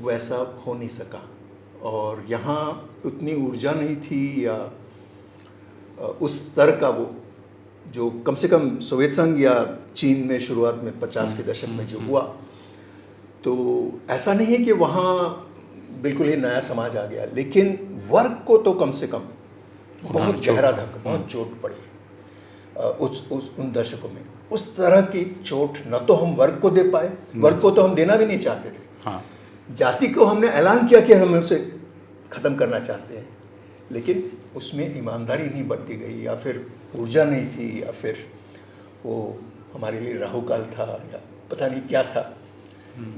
वैसा हो नहीं सका। और यहाँ उतनी ऊर्जा नहीं थी या उस स्तर का वो जो कम से कम सोवियत संघ या चीन में शुरुआत में 50 के दशक में जो हुआ, तो ऐसा नहीं है कि वहाँ बिल्कुल ही नया समाज आ गया, लेकिन वर्ग को तो कम से कम बहुत गहरा धक्का, बहुत चोट पड़ी उन दशकों में। उस तरह की चोट न तो हम वर्ग को दे पाए, वर्ग को तो हम देना भी नहीं चाहते थे। हाँ। जाति को हमने ऐलान किया कि हम उसे ख़त्म करना चाहते हैं, लेकिन उसमें ईमानदारी नहीं बरती गई, या फिर ऊर्जा नहीं थी, या फिर वो हमारे लिए राहु काल था, या पता नहीं क्या था।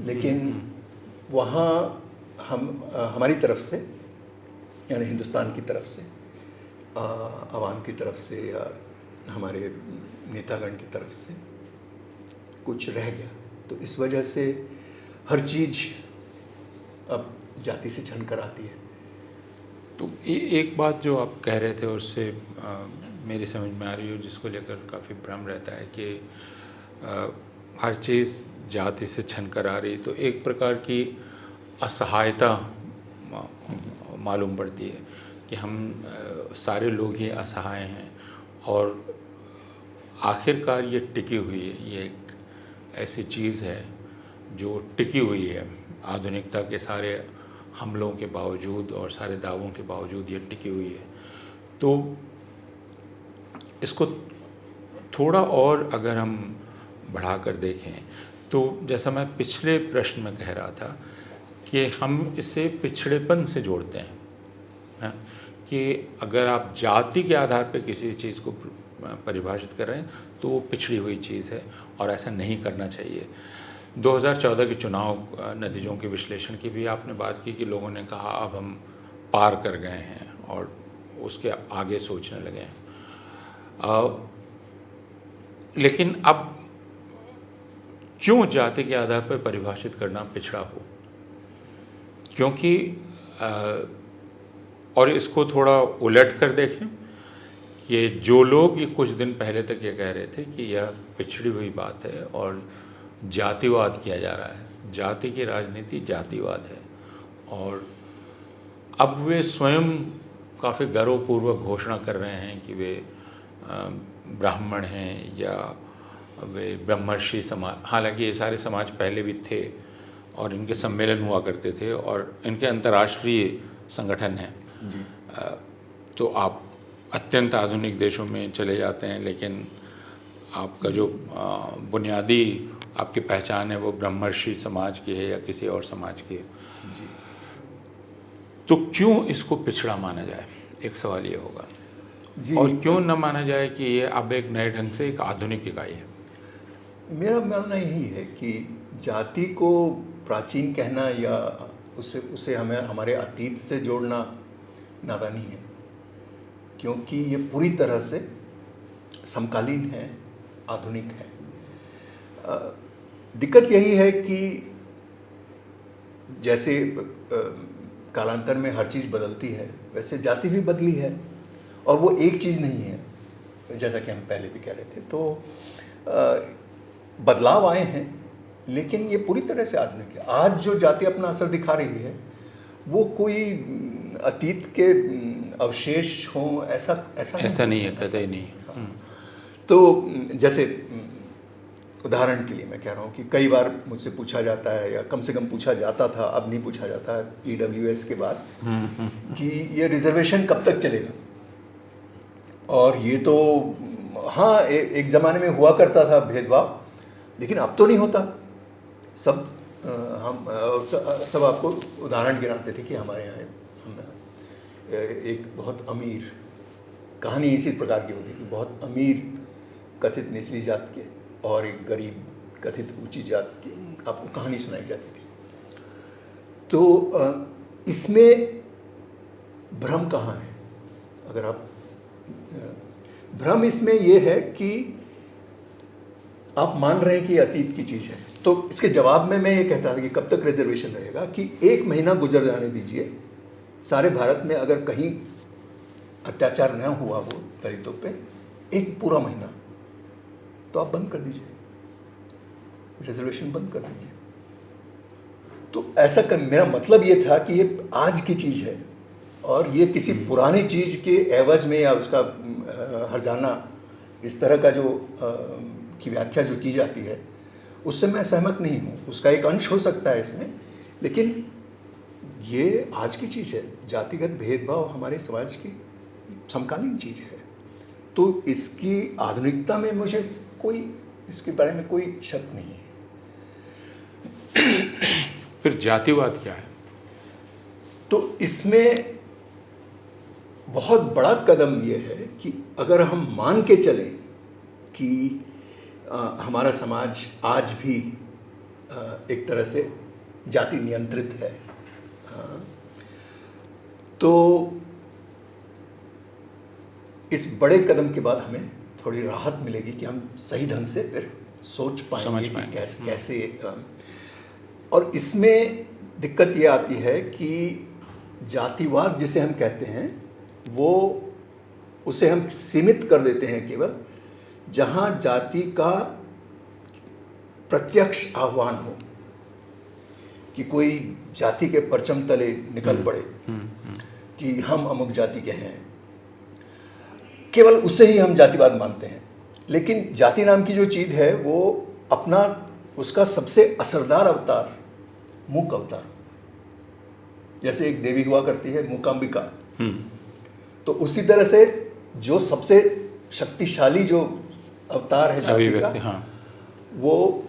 लेकिन वहाँ हमारी तरफ से, यानी हिंदुस्तान की तरफ से, आवाम की तरफ से, या हमारे नेतागण की तरफ से कुछ रह गया। तो इस वजह से हर चीज़ अब जाति से छन कर आती है। तो एक बात जो आप कह रहे थे और उससे मेरी समझ में आ रही हो, जिसको लेकर काफ़ी भ्रम रहता है कि हर चीज़ जाति से छन कर आ रही, तो एक प्रकार की असहायता मालूम पड़ती है कि हम सारे लोग ही असहाय हैं, और आखिरकार ये टिकी हुई है, ये एक ऐसी चीज़ है जो टिकी हुई है आधुनिकता के सारे हमलों के बावजूद और सारे दावों के बावजूद ये टिकी हुई है। तो इसको थोड़ा और अगर हम बढ़ा कर देखें, तो जैसा मैं पिछले प्रश्न में कह रहा था कि हम इसे पिछड़ेपन से जोड़ते हैं, हाँ? कि अगर आप जाति के आधार पर किसी चीज़ को परिभाषित कर रहे हैं तो वो पिछड़ी हुई चीज़ है, और ऐसा नहीं करना चाहिए। 2014 के चुनाव नतीजों के विश्लेषण की भी आपने बात की कि लोगों ने कहा अब हम पार कर गए हैं और उसके आगे सोचने लगे हैं। लेकिन अब क्यों जाति के आधार पर परिभाषित करना पिछड़ा हो? क्योंकि और इसको थोड़ा उलट कर देखें कि जो लोग ये कुछ दिन पहले तक ये कह रहे थे कि यह पिछड़ी हुई बात है और जातिवाद किया जा रहा है, जाति की राजनीति जातिवाद है, और अब वे स्वयं काफ़ी गर्वपूर्वक घोषणा कर रहे हैं कि वे ब्राह्मण हैं या वे ब्रह्मर्षि समाज। हालांकि ये सारे समाज पहले भी थे और इनके सम्मेलन हुआ करते थे और इनके अंतर्राष्ट्रीय संगठन हैं। तो आप अत्यंत आधुनिक देशों में चले जाते हैं, लेकिन आपका जो बुनियादी आपकी पहचान है वो ब्रह्मर्षि समाज की है या किसी और समाज की है। तो क्यों इसको पिछड़ा माना जाए, एक सवाल ये होगा। और क्यों न माना जाए कि ये अब एक नए ढंग से एक आधुनिक इकाई है? मेरा मानना यही है कि जाति को प्राचीन कहना या उसे हमें हमारे अतीत से जोड़ना नादानी है, क्योंकि ये पूरी तरह से समकालीन है, आधुनिक है। दिक्कत यही है कि जैसे कालांतर में हर चीज़ बदलती है, वैसे जाति भी बदली है, और वो एक चीज़ नहीं है, जैसा कि हम पहले भी कह रहे थे। तो बदलाव आए हैं, लेकिन ये पूरी तरह से आधुनिक है। आज जो जाति अपना असर दिखा रही है वो कोई अतीत के अवशेष हों, ऐसा नहीं है, कतई नहीं। तो जैसे उदाहरण के लिए मैं कह रहा हूँ कि कई बार मुझसे पूछा जाता है, या कम से कम पूछा जाता था, अब नहीं पूछा जाता है EWS के बाद, कि ये रिजर्वेशन कब तक चलेगा। और ये तो हाँ, एक ज़माने में हुआ करता था भेदभाव, लेकिन अब तो नहीं होता। सब आपको उदाहरण गिनाते थे कि हमारे यहाँ एक बहुत अमीर, कहानी इसी प्रकार की होती थी, बहुत अमीर कथित निचली जात के और एक गरीब कथित ऊंची जात की आपको कहानी सुनाई जाती थी। तो इसमें भ्रम कहाँ है? अगर आप भ्रम इसमें यह है कि आप मान रहे हैं कि अतीत की चीज़ है। तो इसके जवाब में मैं ये कहता था कि कब तक रिजर्वेशन रहेगा, कि 1 महीना गुजर जाने दीजिए, सारे भारत में अगर कहीं अत्याचार न हुआ हो दलितों पे, 1 पूरा महीना, तो आप बंद कर दीजिए, रिजर्वेशन बंद कर दीजिए। तो ऐसा मेरा मतलब ये था कि ये आज की चीज़ है, और ये किसी पुरानी चीज़ के एवज में या उसका हर्जाना, इस तरह का जो की व्याख्या जो की जाती है, उससे मैं सहमत नहीं हूँ। उसका एक अंश हो सकता है इसमें, लेकिन ये आज की चीज़ है। जातिगत भेदभाव हमारे समाज की समकालीन चीज़ है। तो इसकी आधुनिकता में मुझे कोई, इसके बारे में कोई शक नहीं है। फिर जातिवाद क्या है? तो इसमें बहुत बड़ा कदम ये है कि अगर हम मान के चलें कि हमारा समाज आज भी एक तरह से जाति नियंत्रित है, तो इस बड़े कदम के बाद हमें थोड़ी राहत मिलेगी कि हम सही ढंग से फिर सोच पाएंगे कि कैसे और इसमें दिक्कत ये आती है कि जातिवाद जिसे हम कहते हैं वो उसे हम सीमित कर देते हैं केवल जहाँ जाति का प्रत्यक्ष आह्वान हो, कि कोई जाति के परचम तले निकल पड़े कि हम अमुक जाति के हैं, केवल उसे ही हम जातिवाद मानते हैं। लेकिन जाति नाम की जो चीज़ है वो अपना उसका सबसे असरदार अवतार मूक अवतार, जैसे एक देवी हुआ करती है मूकांबिका, तो उसी तरह से जो सबसे शक्तिशाली जो अवतार है जाति का, हाँ, वो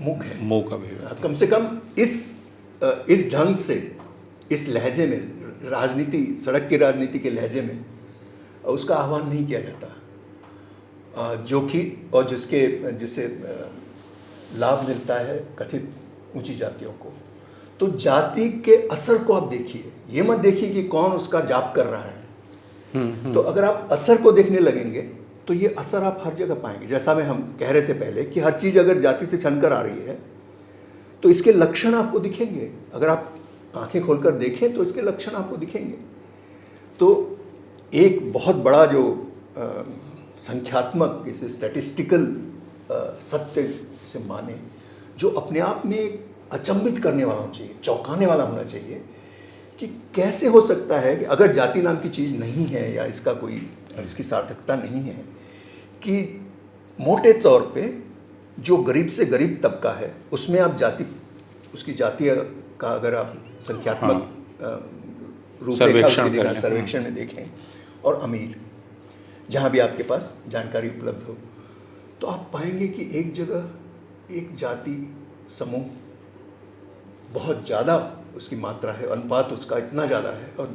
मूक है। मूक अभिव्यक्ति। कम से कम इस ढंग से, इस लहजे में, राजनीति, सड़क की राजनीति के लहजे में उसका आह्वान नहीं किया जाता, जो कि और जिससे लाभ मिलता है कथित ऊंची जातियों को। तो जाति के असर को आप देखिए, ये मत देखिए कि कौन उसका जाप कर रहा है। तो अगर आप असर को देखने लगेंगे तो ये असर आप हर जगह पाएंगे। जैसा हम कह रहे थे पहले कि हर चीज़ अगर जाति से छनकर आ रही है तो इसके लक्षण आपको दिखेंगे। अगर आप आंखें खोलकर देखें तो इसके लक्षण आपको दिखेंगे। तो एक बहुत बड़ा जो संख्यात्मक, इसे स्टैटिस्टिकल सत्य से माने, जो अपने आप में अचंभित करने वाला होना चाहिए, चौंकाने वाला होना चाहिए कि कैसे हो सकता है कि अगर जाति नाम की चीज़ नहीं है या इसकी सार्थकता नहीं है, कि मोटे तौर पे जो गरीब से गरीब तबका है उसमें आप उसकी जातीय का अगर आप संख्यात्मक रूपरेखा सर्वेक्षण में देखें और अमीर, जहाँ भी आपके पास जानकारी उपलब्ध हो, तो आप पाएंगे कि एक जगह एक जाति समूह बहुत ज़्यादा उसकी मात्रा है, अनुपात उसका इतना ज़्यादा है, और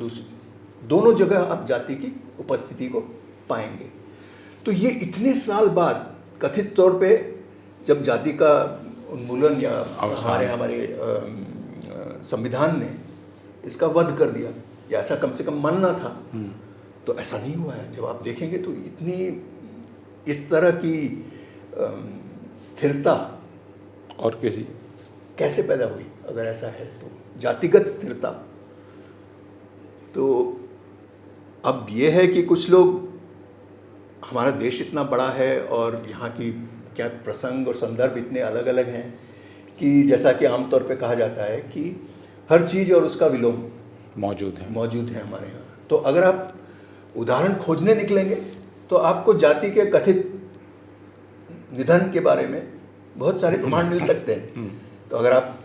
दोनों जगह आप जाति की उपस्थिति को पाएंगे। तो ये इतने साल बाद कथित तौर पे जब जाति का उन्मूलन या हमारे संविधान ने इसका वध कर दिया, या ऐसा कम से कम मानना था, तो ऐसा नहीं हुआ है। जब आप देखेंगे तो इतनी इस तरह की स्थिरता और कैसे पैदा हुई, अगर ऐसा है तो जातिगत स्थिरता। तो अब ये है कि कुछ लोग, हमारा देश इतना बड़ा है और यहाँ की क्या प्रसंग और संदर्भ इतने अलग अलग हैं कि जैसा कि आमतौर पे कहा जाता है कि हर चीज़ और उसका विलोम मौजूद है हमारे यहाँ। तो अगर आप उदाहरण खोजने निकलेंगे तो आपको जाति के कथित निधन के बारे में बहुत सारे प्रमाण मिल सकते हैं। तो अगर आप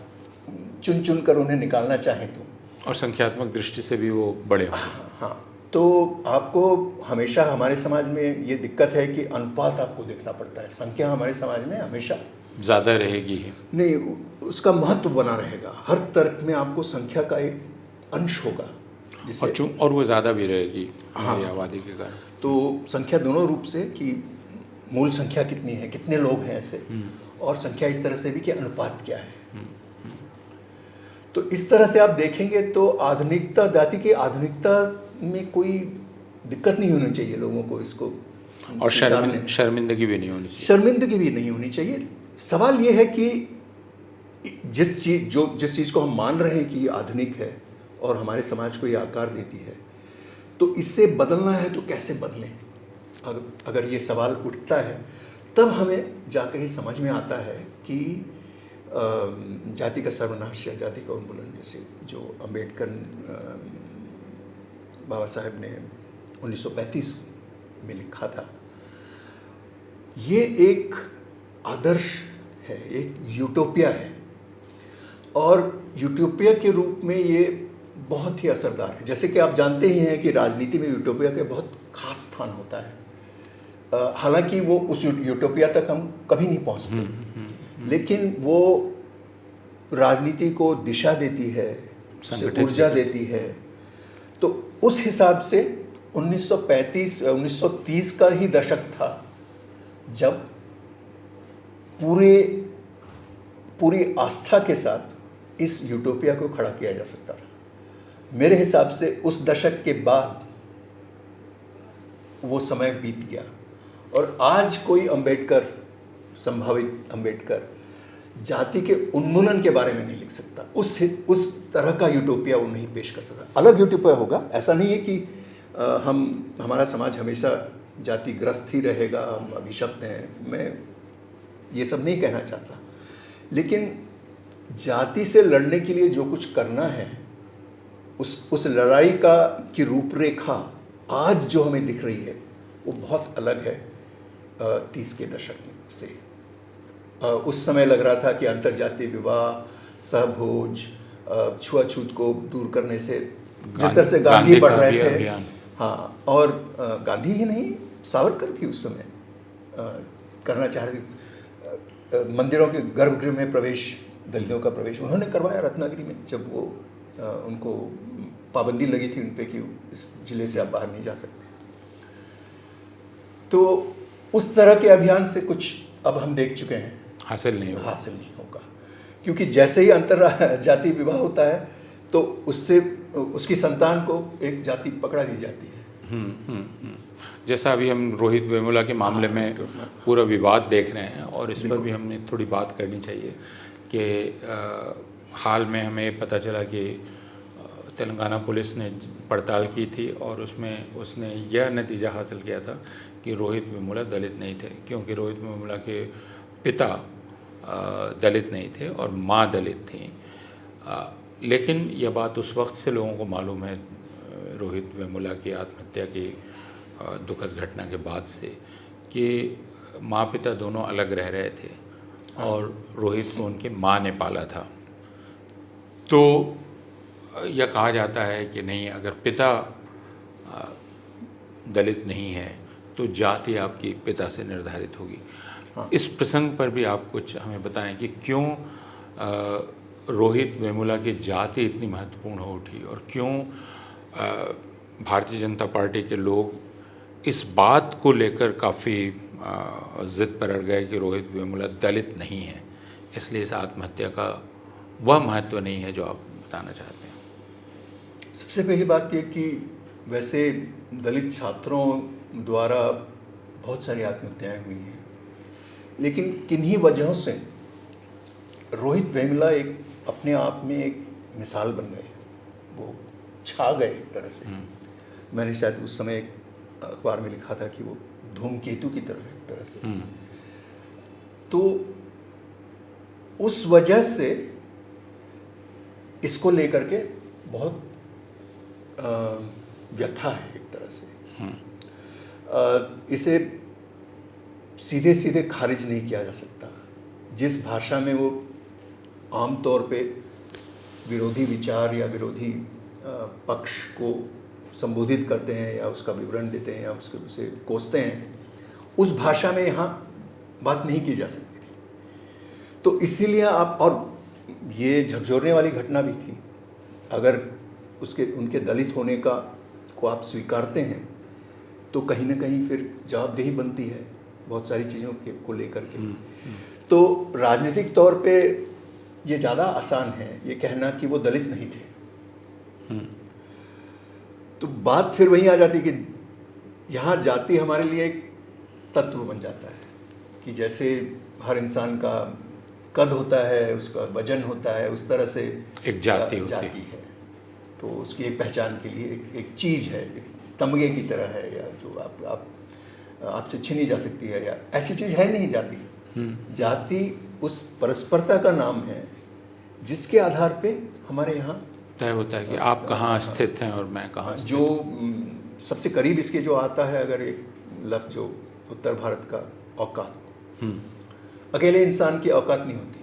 चुन कर उन्हें निकालना चाहें तो, और संख्यात्मक दृष्टि से भी वो बड़े हों। हाँ, तो आपको हमेशा हमारे समाज में ये दिक्कत है कि अनुपात आपको देखना पड़ता है। संख्या हमारे समाज में हमेशा ज़्यादा रहेगी ही नहीं, उसका महत्व बना रहेगा। हर तर्क में आपको संख्या का एक अंश होगा, और वो ज़्यादा भी रहेगी आबादी के कारण। तो संख्या दोनों रूप से कि मूल संख्या कितनी है, कितने लोग हैं ऐसे, और संख्या इस तरह से भी कि अनुपात क्या है। तो इस तरह से आप देखेंगे तो आधुनिकता, जाति की आधुनिकता में कोई दिक्कत नहीं होनी चाहिए लोगों को, इसको और शर्मिंदगी भी नहीं होनी चाहिए। शर्मिंदगी भी नहीं होनी चाहिए। सवाल ये है कि जिस चीज़ को हम मान रहे हैं कि ये आधुनिक है और हमारे समाज को ये आकार देती है, तो इससे बदलना है तो कैसे बदलें। अगर ये सवाल उठता है तब हमें जाकर ये समझ में आता है कि जाति का सर्वनाश या जाति का उन्मूलन, जैसे जो अम्बेडकर बाबा साहब ने 1935 में लिखा था, ये एक आदर्श है, एक यूटोपिया है, और यूटोपिया के रूप में ये बहुत ही असरदार है। जैसे कि आप जानते ही हैं कि राजनीति में यूटोपिया का बहुत खास स्थान होता है। हालांकि वो उस यूटोपिया तक हम कभी नहीं पहुंचते, लेकिन वो राजनीति को दिशा देती है, उसे ऊर्जा देती है। तो उस हिसाब से 1935 1930 का ही दशक था जब पूरी आस्था के साथ इस यूटोपिया को खड़ा किया जा सकता था। मेरे हिसाब से उस दशक के बाद वो समय बीत गया और आज कोई अंबेडकर, संभावित अंबेडकर, जाति के उन्मूलन के बारे में नहीं लिख सकता। उस तरह का यूटोपिया वो नहीं पेश कर सकता। अलग यूटोपिया होगा, ऐसा नहीं है कि हमारा समाज हमेशा जातिग्रस्त ही रहेगा, हम अभिशप्त हैं, मैं ये सब नहीं कहना चाहता, लेकिन जाति से लड़ने के लिए जो कुछ करना है उस लड़ाई की रूपरेखा आज जो हमें दिख रही है वो बहुत अलग है 30 के दशक से। उस समय लग रहा था कि अंतर्जातीय विवाह, सहभोज, छुआछूत को दूर करने से जिस तरह से गांधी बढ़ रहे थे, हाँ, और गांधी ही नहीं, सावरकर भी उस समय करना चाह रहे थे। मंदिरों के गर्भगृह में प्रवेश, दलितों का प्रवेश उन्होंने करवाया रत्नागिरी में, जब वो उनको पाबंदी लगी थी उन पे कि इस जिले से आप बाहर नहीं जा सकते। तो उस तरह के अभियान से कुछ अब हम देख चुके हैं, हासिल नहीं होगा, क्योंकि जैसे ही अंतर जाति विवाह होता है तो उससे उसकी संतान को एक जाति पकड़ा दी जाती है। जैसा अभी हम रोहित वेमुला के मामले में पूरा विवाद देख रहे हैं और इस पर भी हमें थोड़ी बात करनी चाहिए कि हाल में हमें पता चला कि तेलंगाना पुलिस ने पड़ताल की थी और उसमें उसने यह नतीजा हासिल किया था कि रोहित वेमुला दलित नहीं थे, क्योंकि रोहित वेमुला के पिता दलित नहीं थे और माँ दलित थी। लेकिन यह बात उस वक्त से लोगों को मालूम है, रोहित वेमुला की आत्महत्या की दुखद घटना के बाद से, कि माँ पिता दोनों अलग रह रहे थे और रोहित को उनकी माँ ने पाला था। तो यह कहा जाता है कि नहीं, अगर पिता दलित नहीं है तो जाति आपकी पिता से निर्धारित होगी। हाँ। इस प्रसंग पर भी आप कुछ हमें बताएं कि क्यों रोहित वेमुला की जाति इतनी महत्वपूर्ण हो उठी और क्यों भारतीय जनता पार्टी के लोग इस बात को लेकर काफ़ी ज़िद पर अड़ गए कि रोहित वेमुला दलित नहीं है, इसलिए इस आत्महत्या का वह महत्व नहीं है जो आप बताना चाहते हैं। सबसे पहली बात ये कि वैसे दलित छात्रों द्वारा बहुत सारी आत्महत्याएं हुई हैं, लेकिन किन्हीं वजहों से रोहित वेमुला एक अपने आप में एक मिसाल बन गए, वो छा गए एक तरह से। मैंने शायद उस समय एक अखबार में लिखा था कि वो धूमकेतु की तरह एक तरह से। तो उस वजह से इसको लेकर के बहुत व्यथा है एक तरह से। इसे सीधे सीधे खारिज नहीं किया जा सकता। जिस भाषा में वो आमतौर पे विरोधी विचार या विरोधी पक्ष को संबोधित करते हैं या उसका विवरण देते हैं या उसे कोसते हैं, उस भाषा में यहाँ बात नहीं की जा सकती थी। तो इसीलिए आप, और ये झकझोरने वाली घटना भी थी, अगर उनके दलित होने को आप स्वीकारते हैं तो कहीं ना कहीं फिर जवाबदेही बनती है बहुत सारी चीज़ों को लेकर के। तो राजनीतिक तौर पे ये ज़्यादा आसान है ये कहना कि वो दलित नहीं थे। तो बात फिर वहीं आ जाती कि यहाँ जाति हमारे लिए एक तत्व बन जाता है कि जैसे हर इंसान का कद होता है, उसका वजन होता है, उस तरह से एक जाति है। तो उसकी एक पहचान के लिए एक चीज़ है, एक तमगे की तरह है, या जो आपसे छीनी जा सकती है, या ऐसी चीज़ है नहीं जाति। जाति उस परस्परता का नाम है जिसके आधार पे हमारे यहाँ तय होता है कि आप कहाँ स्थित हैं और मैं कहाँ स्थित। जो सबसे करीब इसके जो आता है, अगर एक लफ्ज़ जो उत्तर भारत का औकात, अकेले इंसान की औकात नहीं होती।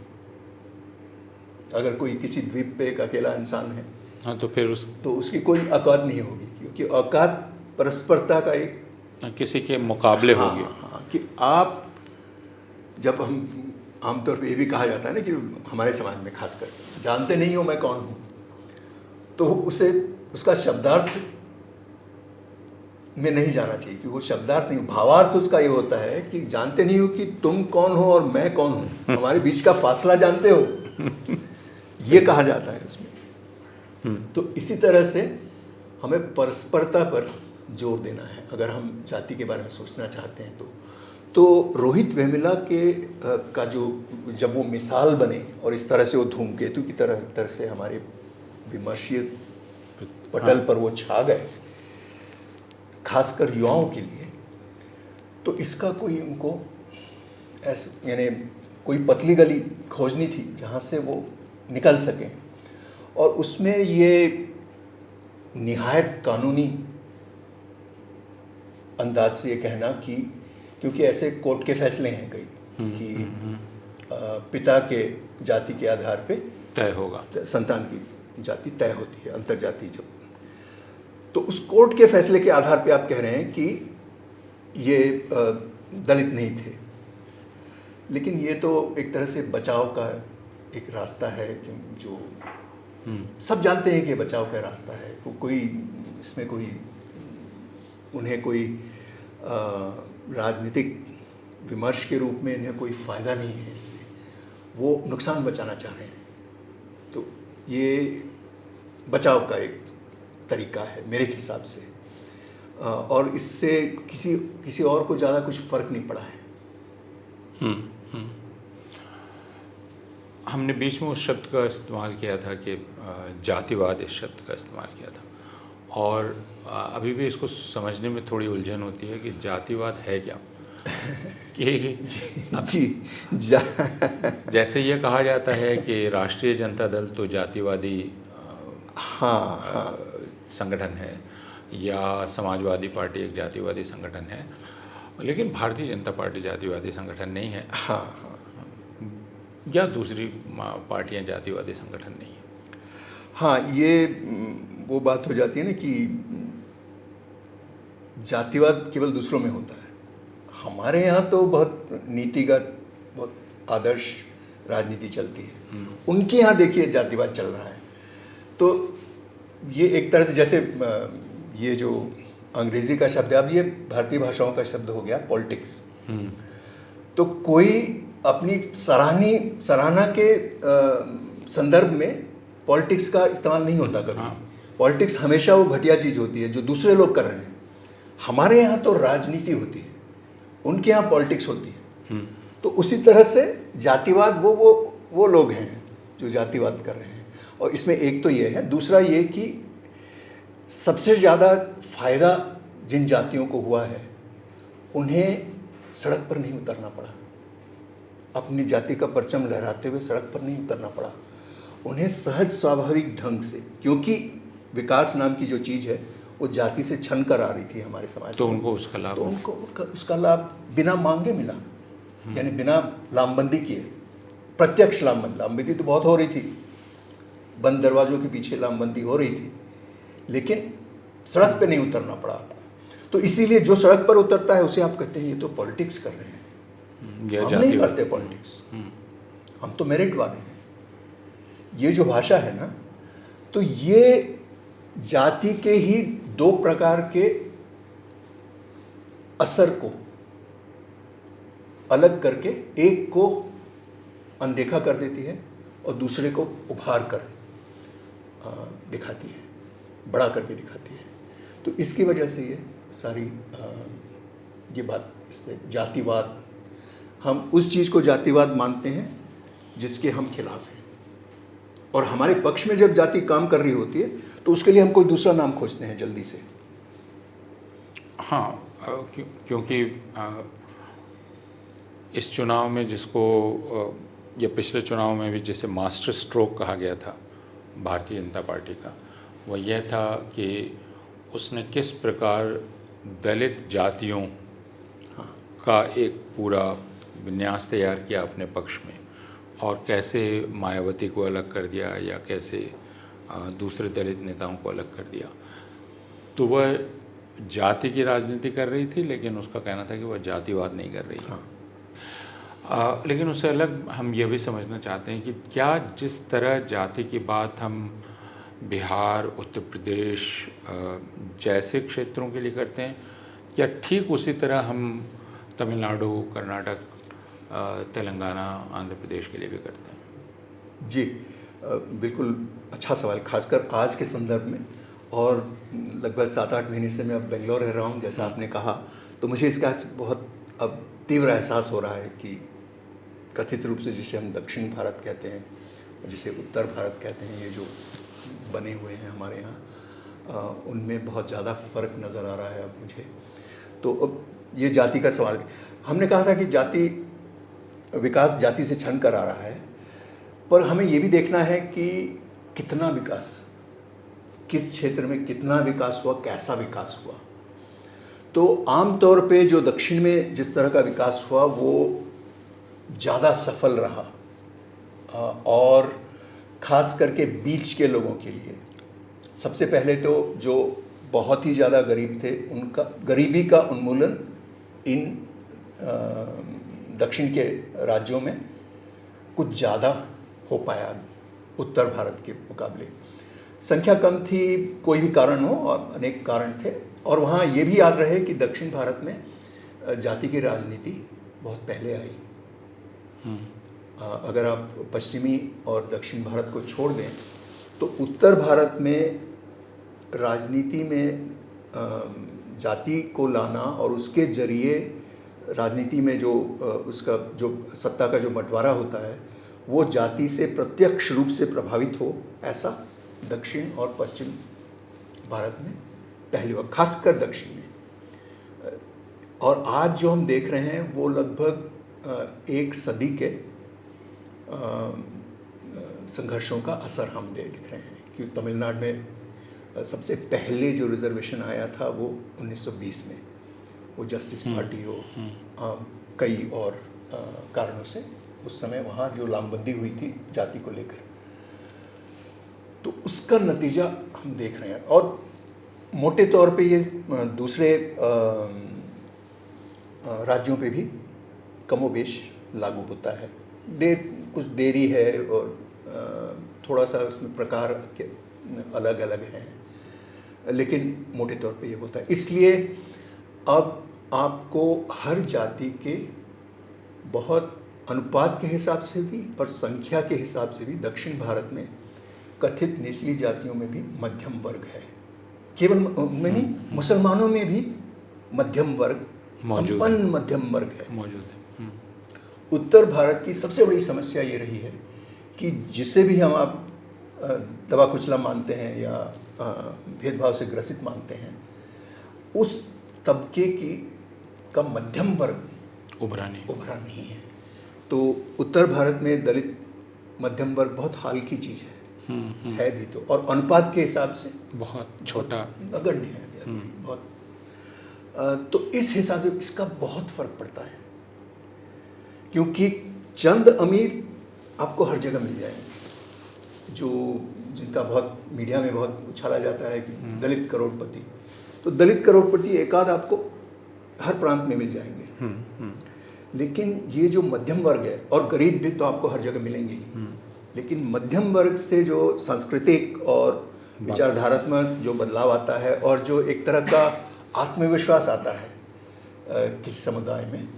अगर कोई किसी द्वीप पे एक अकेला इंसान है, हाँ, तो फिर तो उसकी कोई औकात नहीं होगी, क्योंकि औकात परस्परता का एक किसी के मुकाबले होगी। हाँ, कि आप, जब हम आमतौर पे ये भी कहा जाता है ना कि हमारे समाज में खासकर जानते नहीं हो मैं कौन हूँ, तो उसका शब्दार्थ में नहीं जाना चाहिए, क्योंकि वो शब्दार्थ नहीं, भावार्थ उसका ये होता है कि जानते नहीं हो कि तुम कौन हो और मैं कौन हूँ, हमारे बीच का फासला जानते हो, ये कहा जाता है उसमें। तो इसी तरह से हमें परस्परता पर जोर देना है अगर हम जाति के बारे में सोचना चाहते हैं तो रोहित वेमुला के का जो जब वो मिसाल बने और इस तरह से वो धूमकेतु की तरह से हमारे विमर्शीय पटल पर वो छा गए, खासकर युवाओं के लिए, तो इसका कोई उनको ऐसे यानी कोई पतली गली खोजनी थी जहाँ से वो निकल सकें, और उसमें ये निहायत कानूनी अंदाज से ये कहना कि क्योंकि ऐसे कोर्ट के फैसले हैं कई कि पिता के जाति के आधार पे तय होगा, संतान की जाति तय होती है, अंतर्जातीय जब, तो उस कोर्ट के फैसले के आधार पे आप कह रहे हैं कि ये दलित नहीं थे, लेकिन ये तो एक तरह से बचाव का एक रास्ता है जो सब जानते हैं कि बचाव का रास्ता है, कोई इसमें कोई उन्हें कोई राजनीतिक विमर्श के रूप में इन्हें कोई फ़ायदा नहीं है इससे, वो नुकसान बचाना चाह रहे हैं, तो ये बचाव का एक तरीका है मेरे हिसाब से, और इससे किसी और को ज़्यादा कुछ फ़र्क नहीं पड़ा है। हमने बीच में उस शब्द का इस्तेमाल किया था कि जातिवाद, इस शब्द का इस्तेमाल किया था, और अभी भी इसको समझने में थोड़ी उलझन होती है कि जातिवाद है क्या। कि जैसे ये कहा जाता है कि राष्ट्रीय जनता दल तो जातिवादी संगठन है, या समाजवादी पार्टी एक जातिवादी संगठन है, लेकिन भारतीय जनता पार्टी जातिवादी संगठन नहीं है। या दूसरी पार्टियां जातिवादी संगठन नहीं है। हाँ, ये वो बात हो जाती है ना कि जातिवाद केवल दूसरों में होता है, हमारे यहाँ तो बहुत नीतिगत, बहुत आदर्श राजनीति चलती है, उनके यहाँ देखिए जातिवाद चल रहा है। तो ये एक तरह से जैसे ये जो अंग्रेजी का शब्द है, अब ये भारतीय भाषाओं का शब्द हो गया पॉलिटिक्स, तो कोई अपनी सराहना के संदर्भ में पॉलिटिक्स का इस्तेमाल नहीं होता कभी। पॉलिटिक्स हमेशा वो घटिया चीज़ होती है जो दूसरे लोग कर रहे हैं। हमारे यहाँ तो राजनीति होती है, उनके यहाँ पॉलिटिक्स होती है। तो उसी तरह से जातिवाद वो लोग हैं जो जातिवाद कर रहे हैं। और इसमें एक तो ये है, दूसरा ये कि सबसे ज़्यादा फायदा जिन जातियों को हुआ है उन्हें सड़क पर नहीं उतरना पड़ा, अपनी जाति का परचम लहराते हुए सड़क पर नहीं उतरना पड़ा, उन्हें सहज स्वाभाविक ढंग से, क्योंकि विकास नाम की जो चीज़ है वो जाति से छन कर आ रही थी हमारे समाज तो उनको उसका लाभ, तो उनको उसका लाभ बिना मांगे मिला, यानी बिना लामबंदी किए, प्रत्यक्ष लामबंदी तो बहुत हो रही थी, बंद दरवाजों के पीछे लामबंदी हो रही थी, लेकिन सड़क पे नहीं उतरना पड़ा आपको। तो इसीलिए जो सड़क पर उतरता है उसे आप कहते हैं ये तो पॉलिटिक्स कर रहे हैं। हम नहीं करते पॉलिटिक्स, हम तो मेरिट वाले हैं। ये जो भाषा है ना, तो ये जाति के ही दो प्रकार के असर को अलग करके एक को अनदेखा कर देती है और दूसरे को उभार कर दिखाती है, बड़ा करके दिखाती है। तो इसकी वजह से ये सारी ये बात, इससे जातिवाद, हम उस चीज़ को जातिवाद मानते हैं जिसके हम खिलाफ हैं, और हमारे पक्ष में जब जाति काम कर रही होती है तो उसके लिए हम कोई दूसरा नाम खोजते हैं जल्दी से। हाँ, क्योंकि इस चुनाव में जिसको, या पिछले चुनाव में भी जिसे मास्टर स्ट्रोक कहा गया था भारतीय जनता पार्टी का, वह यह था कि उसने किस प्रकार दलित जातियों का एक पूरा विन्यास तैयार किया अपने पक्ष में, और कैसे मायावती को अलग कर दिया या कैसे दूसरे दलित नेताओं को अलग कर दिया। तो वह जाति की राजनीति कर रही थी, लेकिन उसका कहना था कि वह जातिवाद नहीं कर रही है। लेकिन उससे अलग हम यह भी समझना चाहते हैं कि क्या जिस तरह जाति की बात हम बिहार, उत्तर प्रदेश जैसे क्षेत्रों के लिए करते हैं, या ठीक उसी तरह हम तमिलनाडु, कर्नाटक, तेलंगाना, आंध्र प्रदेश के लिए भी करते हैं? जी, बिल्कुल अच्छा सवाल, खासकर आज के संदर्भ में। और लगभग 7-8 महीने से मैं अब बेंगलोर रह रहा हूँ, जैसा आपने कहा, तो मुझे इसका बहुत अब तीव्र एहसास हो रहा है कि कथित रूप से जिसे हम दक्षिण भारत कहते हैं, जिसे उत्तर भारत कहते हैं, ये जो बने हुए हैं हमारे यहाँ, उनमें बहुत ज़्यादा फ़र्क नज़र आ रहा है अब मुझे। तो अब ये जाति का सवाल, हमने कहा था कि जाति विकास जाति से छन कर आ रहा है, पर हमें ये भी देखना है कि कितना विकास, किस क्षेत्र में कितना विकास हुआ, कैसा विकास हुआ। तो आमतौर पे जो दक्षिण में जिस तरह का विकास हुआ वो ज़्यादा सफल रहा, और ख़ास करके बीच के लोगों के लिए। सबसे पहले तो जो बहुत ही ज़्यादा गरीब थे, उनका गरीबी का उन्मूलन इन दक्षिण के राज्यों में कुछ ज़्यादा हो पाया उत्तर भारत के मुकाबले। संख्या कम थी, कोई भी कारण हो, और अनेक कारण थे। और वहाँ ये भी याद रहे कि दक्षिण भारत में जाति की राजनीति बहुत पहले आई। अगर आप पश्चिमी और दक्षिण भारत को छोड़ दें तो उत्तर भारत में राजनीति में जाति को लाना और उसके जरिए राजनीति में जो उसका जो सत्ता का जो बंटवारा होता है वो जाति से प्रत्यक्ष रूप से प्रभावित हो, ऐसा दक्षिण और पश्चिम भारत में पहली बार, खासकर दक्षिण में। और आज जो हम देख रहे हैं वो लगभग एक सदी के संघर्षों का असर हम देख रहे हैं। क्योंकि तमिलनाडु में सबसे पहले जो रिजर्वेशन आया था वो 1920 में, वो जस्टिस पार्टी हो कई और कारणों से उस समय वहाँ जो लामबंदी हुई थी जाति को लेकर, तो उसका नतीजा हम देख रहे हैं। और मोटे तौर पे ये दूसरे राज्यों पे भी कमोबेश लागू होता है। कुछ देरी है और थोड़ा सा उसमें प्रकार के अलग अलग हैं, लेकिन मोटे तौर पे ये होता है। इसलिए अब आपको हर जाति के बहुत अनुपात के हिसाब से भी और संख्या के हिसाब से भी दक्षिण भारत में कथित निचली जातियों में भी मध्यम वर्ग है। केवल उनमें नहीं, मुसलमानों में भी मध्यम वर्ग, संपन्न मध्यम वर्ग है, मौजूद है। उत्तर भारत की सबसे बड़ी समस्या ये रही है कि जिसे भी हम आप दबा कुचला मानते हैं या भेदभाव से ग्रसित मानते हैं, उस तबके का मध्यम वर्ग उभरा नहीं है। तो उत्तर भारत में दलित मध्यम वर्ग बहुत हाल की चीज़ है भी तो, और अनुपात के हिसाब से बहुत छोटा, नगण्य है बहुत। तो इस हिसाब से इसका बहुत फर्क पड़ता है, क्योंकि चंद अमीर आपको हर जगह मिल जाएंगे, जिनका बहुत मीडिया में बहुत उछाला जाता है कि दलित करोड़पति, तो दलित करोड़पति एकाध आपको हर प्रांत में मिल जाएंगे। लेकिन ये जो मध्यम वर्ग है, और गरीब भी तो आपको हर जगह मिलेंगे ही, लेकिन मध्यम वर्ग से जो सांस्कृतिक और विचारधारात्मक जो बदलाव आता है और जो एक तरह का आत्मविश्वास आता है किसी समुदाय में,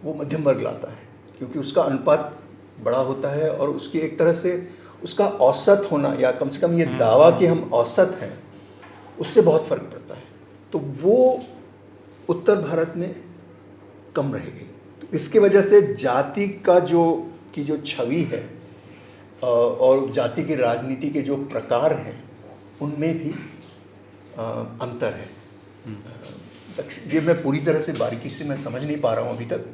वो मध्यम वर्ग लाता है, क्योंकि उसका अनुपात बड़ा होता है और उसकी एक तरह से उसका औसत होना, या कम से कम ये दावा कि हम औसत हैं, उससे बहुत फर्क पड़ता है। तो वो उत्तर भारत में कम रहेगी। तो इसकी वजह से जाति का की जो छवि है और जाति की राजनीति के जो प्रकार हैं उनमें भी अंतर है। ये मैं पूरी तरह से बारीकी से मैं समझ नहीं पा रहा हूँ अभी तक,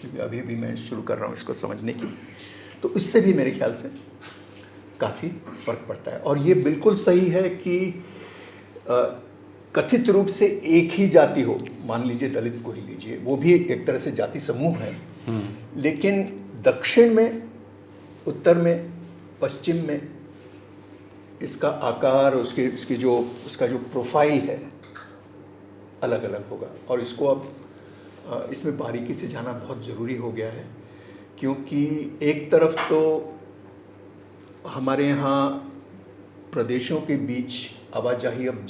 क्योंकि अभी भी मैं शुरू कर रहा हूँ इसको समझने की। तो इससे भी मेरे ख्याल से काफ़ी फर्क पड़ता है। और ये बिल्कुल सही है कि कथित रूप से एक ही जाति हो, मान लीजिए दलित को ही लीजिए, वो भी एक तरह से जाति समूह है, लेकिन दक्षिण में, उत्तर में, पश्चिम में इसका आकार, उसका जो प्रोफाइल है अलग अलग होगा। और इसको अब इसमें बारीकी से जाना बहुत ज़रूरी हो गया है, क्योंकि एक तरफ तो हमारे यहाँ प्रदेशों के बीच आवाजाही अब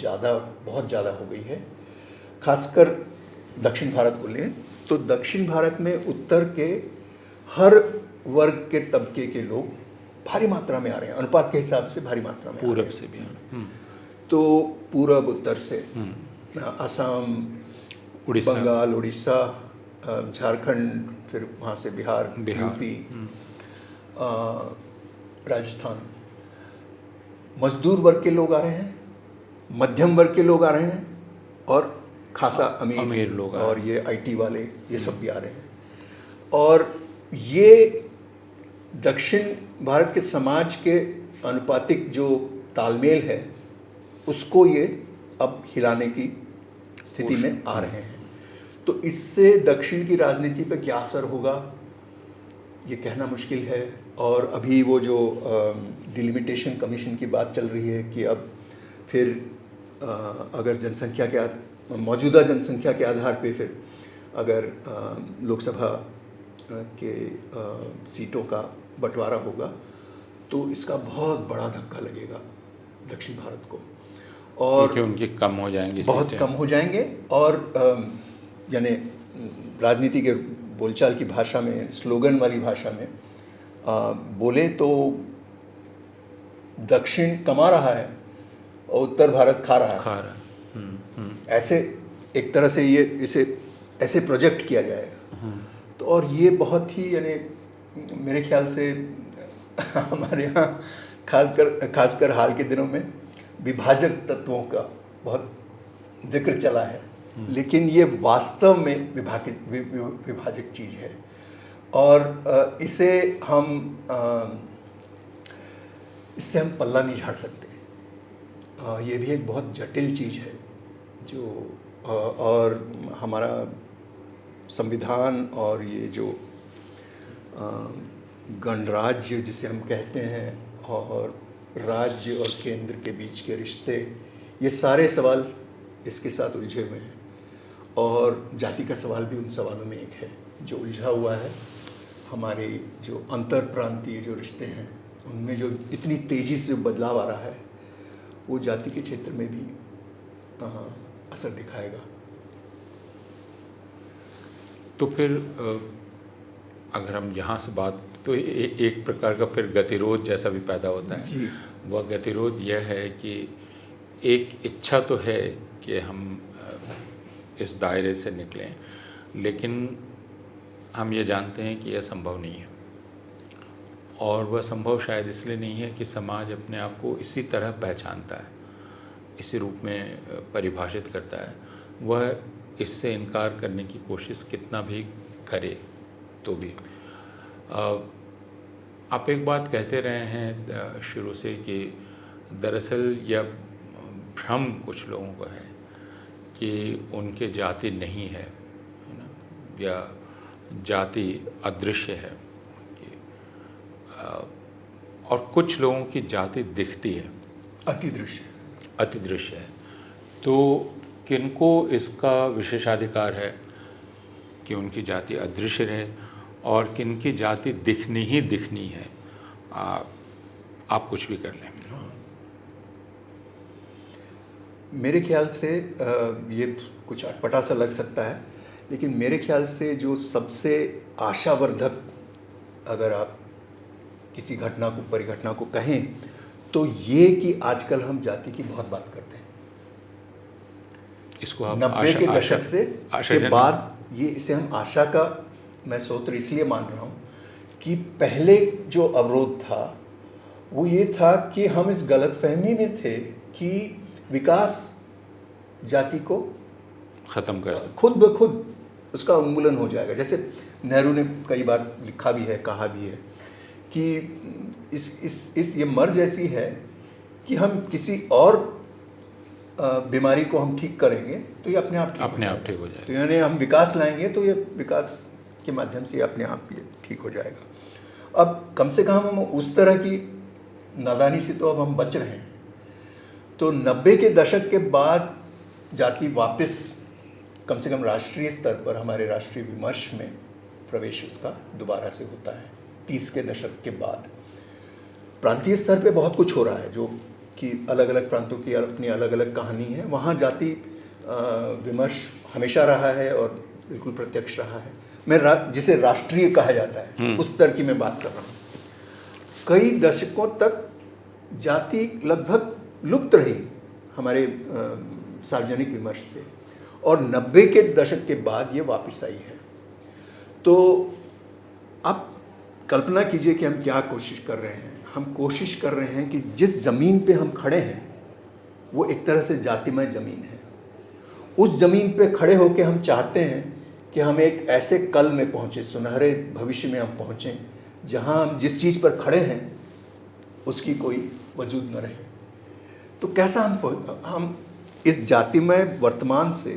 बहुत ज़्यादा हो गई है। खासकर दक्षिण भारत को लें तो दक्षिण भारत में उत्तर के हर वर्ग के तबके के लोग भारी मात्रा में आ रहे हैं, अनुपात के हिसाब से भारी मात्रा में आ रहे पूरब हैं। से भी तो पूरब उत्तर से असम, उड़ीसा, बंगाल, उड़ीसा, झारखंड, फिर वहाँ से बिहार, यूपी, राजस्थान, मजदूर वर्ग के लोग आ रहे हैं, मध्यम वर्ग के लोग आ रहे हैं और खासा अमीर लोग और ये आईटी वाले, ये सब भी आ रहे हैं। और ये दक्षिण भारत के समाज के अनुपातिक जो तालमेल है उसको ये अब हिलाने की स्थिति में आ रहे हैं। तो इससे दक्षिण की राजनीति पर क्या असर होगा ये कहना मुश्किल है। और अभी वो जो डिलिमिटेशन कमीशन की बात चल रही है कि अब फिर अगर जनसंख्या के मौजूदा जनसंख्या के आधार पे फिर अगर लोकसभा के सीटों का बंटवारा होगा तो इसका बहुत बड़ा धक्का लगेगा दक्षिण भारत को, और क्योंकि उनके कम हो जाएंगे, बहुत कम हो जाएंगे। और यानी राजनीति के बोलचाल की भाषा में, स्लोगन वाली भाषा में बोले तो दक्षिण कमा रहा है और उत्तर भारत खा रहा है। ऐसे एक तरह से ये इसे ऐसे प्रोजेक्ट किया जाएगा। तो और ये बहुत ही यानी मेरे ख्याल से हमारे यहाँ खासकर हाल के दिनों में विभाजक तत्वों का बहुत जिक्र चला है, लेकिन ये वास्तव में विभाजक चीज़ है। और इससे हम पल्ला नहीं झाड़ सकते। ये भी एक बहुत जटिल चीज़ है जो और हमारा संविधान और ये जो गणराज्य जिसे हम कहते हैं और राज्य और केंद्र के बीच के रिश्ते, ये सारे सवाल इसके साथ उलझे हुए हैं। और जाति का सवाल भी उन सवालों में एक है जो उलझा हुआ है। हमारे जो अंतर प्रांतीय जो रिश्ते हैं उनमें जो इतनी तेज़ी से बदलाव आ रहा है वो जाति के क्षेत्र में भी असर दिखाएगा। तो फिर अगर हम यहाँ से बात तो एक प्रकार का फिर गतिरोध जैसा भी पैदा होता है जी। वह गतिरोध यह है कि एक इच्छा तो है कि हम इस दायरे से निकलें, लेकिन हम ये जानते हैं कि यह संभव नहीं है। और वह संभव शायद इसलिए नहीं है कि समाज अपने आप को इसी तरह पहचानता है, इसी रूप में परिभाषित करता है। वह इससे इनकार करने की कोशिश कितना भी करे तो भी। आप एक बात कहते रहे हैं शुरू से कि दरअसल यह भ्रम कुछ लोगों को है कि उनके जाति नहीं है ना, या जाति अदृश्य है और कुछ लोगों की जाति दिखती है, अतिदृश्य है। तो किनको इसका विशेषाधिकार है कि उनकी जाति अदृश्य रहे और किनकी जाति दिखनी ही दिखनी है? आप कुछ भी कर लें। मेरे ख्याल से ये कुछ अटपटा सा लग सकता है, लेकिन मेरे ख्याल से जो सबसे आशावर्धक अगर आप किसी घटना को परिघटना को कहें तो ये कि आजकल हम जाति की बहुत बात करते हैं। इसको आप 90 के दशक से के बाद ये इसे हम आशा का मैं सूत्र इसलिए मान रहा हूँ कि पहले जो अवरोध था वो ये था कि हम इस गलतफहमी में थे कि विकास जाति को ख़त्म कर सकते, खुद ब खुद उसका उन्मूलन हो जाएगा। जैसे नेहरू ने कई बार लिखा भी है, कहा भी है कि इस ये मर्ज ऐसी है कि हम किसी और बीमारी को हम ठीक करेंगे तो ये अपने आप ठीक हो जाएगा। तो यानी हम विकास लाएंगे तो ये विकास के माध्यम से ये अपने आप ये ठीक हो जाएगा। अब कम से कम हम उस तरह की नादानी से तो अब हम बच रहे हैं। तो 90 के दशक के बाद जाति वापस कम से कम राष्ट्रीय स्तर पर हमारे राष्ट्रीय विमर्श में प्रवेश उसका दोबारा से होता है। 30 के दशक के बाद प्रांतीय स्तर पे बहुत कुछ हो रहा है जो कि अलग अलग प्रांतों की अपनी अलग अलग कहानी है, वहाँ जाति विमर्श हमेशा रहा है और बिल्कुल प्रत्यक्ष रहा है। मैं जिसे राष्ट्रीय कहा जाता है उस स्तर की मैं बात कर रहा हूँ। कई दशकों तक जाति लगभग लुप्त रही हमारे सार्वजनिक विमर्श से, और 90 के दशक के बाद ये वापस आई है। तो आप कल्पना कीजिए कि हम क्या कोशिश कर रहे हैं। हम कोशिश कर रहे हैं कि जिस ज़मीन पे हम खड़े हैं वो एक तरह से जातिमय ज़मीन है। उस ज़मीन पे खड़े होकर हम चाहते हैं कि हम एक ऐसे कल में पहुँचे, सुनहरे भविष्य में हम पहुँचें जहाँ हम जिस चीज़ पर खड़े हैं उसकी कोई वजूद न रहे। तो कैसा हम इस जातिमय वर्तमान से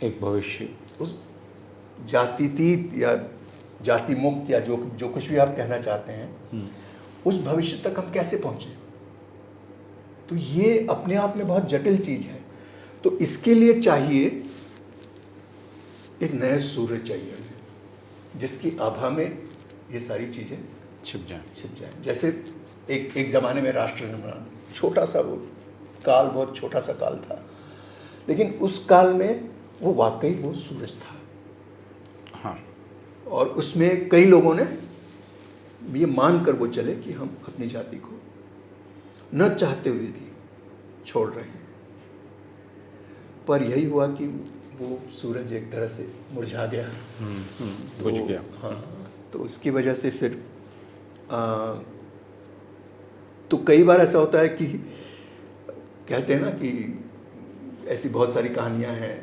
एक भविष्य, उस जातितीत या जाति मुक्त या जो कुछ भी आप कहना चाहते हैं, उस भविष्य तक हम कैसे पहुँचे? तो ये अपने आप में बहुत जटिल चीज़ है। तो इसके लिए चाहिए एक नया सूर्य चाहिए हमें, जिसकी आभा में ये सारी चीज़ें छिप जाए। जैसे एक ज़माने में राष्ट्र निर्माण, छोटा सा वो काल, बहुत छोटा सा काल था, लेकिन उस काल में वो वाकई वो सूरज था। हाँ। और उसमें कई लोगों ने ये मान कर वो चले कि हम अपनी जाति को न चाहते हुए भी छोड़ रहे हैं। पर यही हुआ कि वो सूरज एक तरह से मुरझा गया, बुझ गया। हाँ, तो उसकी वजह से फिर तो कई बार ऐसा होता है कि कहते हैं ना कि ऐसी बहुत सारी कहानियां हैं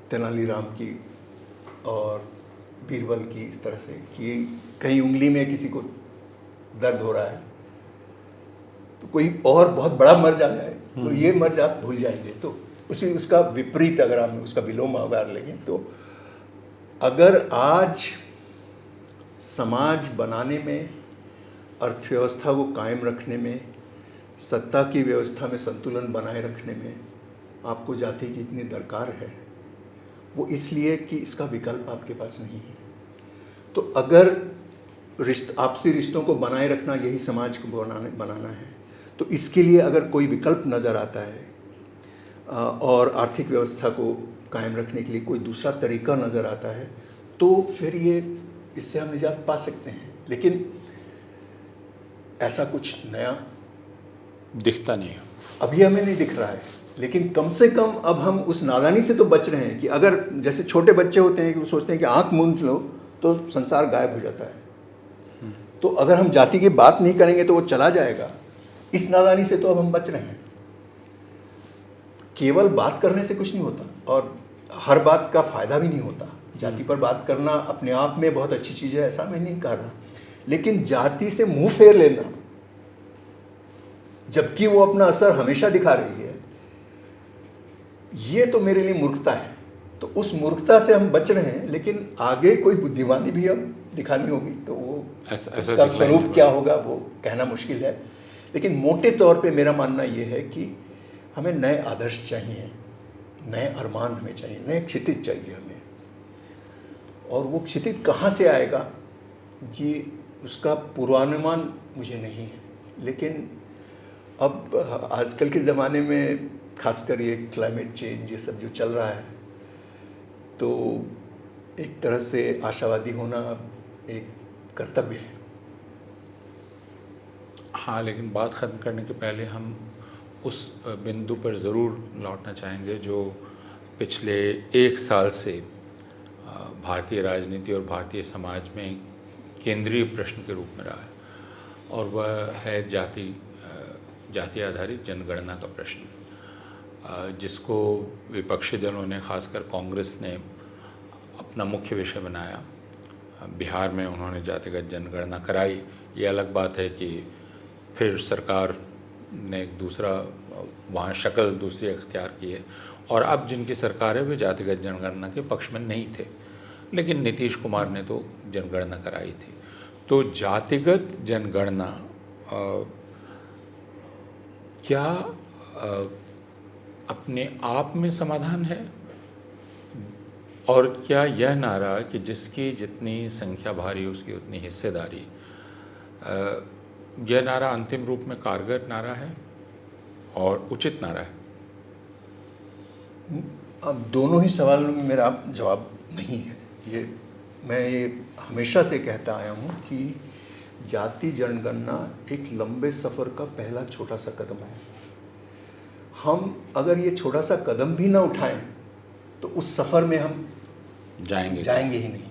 तेनालीराम की और बीरबल की, इस तरह से कि कहीं उंगली में किसी को दर्द हो रहा है तो कोई और बहुत बड़ा मर्ज आ जाए तो ये मर्ज आप भूल जाएंगे। तो उसका विपरीत अगर आप उसका विलोम अगर लेंगे, तो अगर आज समाज बनाने में, अर्थव्यवस्था को कायम रखने में, सत्ता की व्यवस्था में संतुलन बनाए रखने में आपको जाति की इतनी दरकार है, वो इसलिए कि इसका विकल्प आपके पास नहीं है। तो अगर आपसी रिश्तों को बनाए रखना यही समाज को बनाना है, तो इसके लिए अगर कोई विकल्प नज़र आता है और आर्थिक व्यवस्था को कायम रखने के लिए कोई दूसरा तरीका नज़र आता है, तो फिर ये इससे हम निजात पा सकते हैं। लेकिन ऐसा कुछ नया दिखता नहीं है, अभी हमें नहीं दिख रहा है। लेकिन कम से कम अब हम उस नादानी से तो बच रहे हैं कि अगर जैसे छोटे बच्चे होते हैं कि वो सोचते हैं कि आँख मूंद लो तो संसार गायब हो जाता है, तो अगर हम जाति की बात नहीं करेंगे तो वो चला जाएगा। इस नादानी से तो अब हम बच रहे हैं। केवल बात करने से कुछ नहीं होता और हर बात का फ़ायदा भी नहीं होता। जाति पर बात करना अपने आप में बहुत अच्छी चीज़ है, ऐसा मैं नहीं कह रहा, लेकिन जाति से मुंह फेर लेना जबकि वो अपना असर हमेशा दिखा रही है, ये तो मेरे लिए मूर्खता है। तो उस मूर्खता से हम बच रहे हैं, लेकिन आगे कोई बुद्धिमानी भी अब दिखानी होगी तो वो उसका स्वरूप क्या होगा वो कहना मुश्किल है। लेकिन मोटे तौर पे मेरा मानना ये है कि हमें नए आदर्श चाहिए, नए अरमान हमें चाहिए, नए क्षितिज चाहिए हमें। और वो क्षितिज कहाँ से आएगा जी, उसका पूर्वानुमान मुझे नहीं है। लेकिन अब आजकल के ज़माने में खासकर ये क्लाइमेट चेंज ये सब जो चल रहा है, तो एक तरह से आशावादी होना एक कर्तव्य है। हाँ, लेकिन बात ख़त्म करने के पहले हम उस बिंदु पर ज़रूर लौटना चाहेंगे जो पिछले 1 साल से भारतीय राजनीति और भारतीय समाज में केंद्रीय प्रश्न के रूप में रहा है, और वह है जाति आधारित जनगणना का प्रश्न, जिसको विपक्षी दलों ने, खासकर कांग्रेस ने अपना मुख्य विषय बनाया। बिहार में उन्होंने जातिगत जनगणना कराई। ये अलग बात है कि फिर सरकार ने एक दूसरा वहाँ शक्ल दूसरी अख्तियार की है, और अब जिनकी सरकार है वे जातिगत जनगणना के पक्ष में नहीं थे, लेकिन नीतीश कुमार ने तो जनगणना कराई थी। तो जातिगत जनगणना क्या अपने आप में समाधान है, और क्या यह नारा कि जिसकी जितनी संख्या भारी उसकी उतनी हिस्सेदारी यह नारा अंतिम रूप में कारगर नारा है और उचित नारा है? अब दोनों ही सवालों में मेरा जवाब नहीं है। मैं ये हमेशा से कहता आया हूँ कि जाति जनगणना एक लंबे सफ़र का पहला छोटा सा कदम है। हम अगर ये छोटा सा कदम भी ना उठाएं तो उस सफ़र में हम जाएंगे ही नहीं।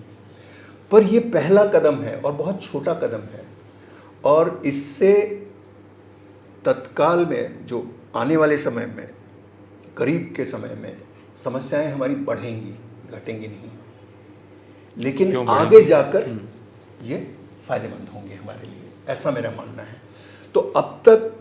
पर ये पहला कदम है और बहुत छोटा कदम है, और इससे तत्काल में जो आने वाले समय में, करीब के समय में समस्याएं हमारी बढ़ेंगी, घटेंगी नहीं, लेकिन आगे जाकर ये फायदेमंद होंगे हमारे लिए, ऐसा मेरा मानना है। तो अब तक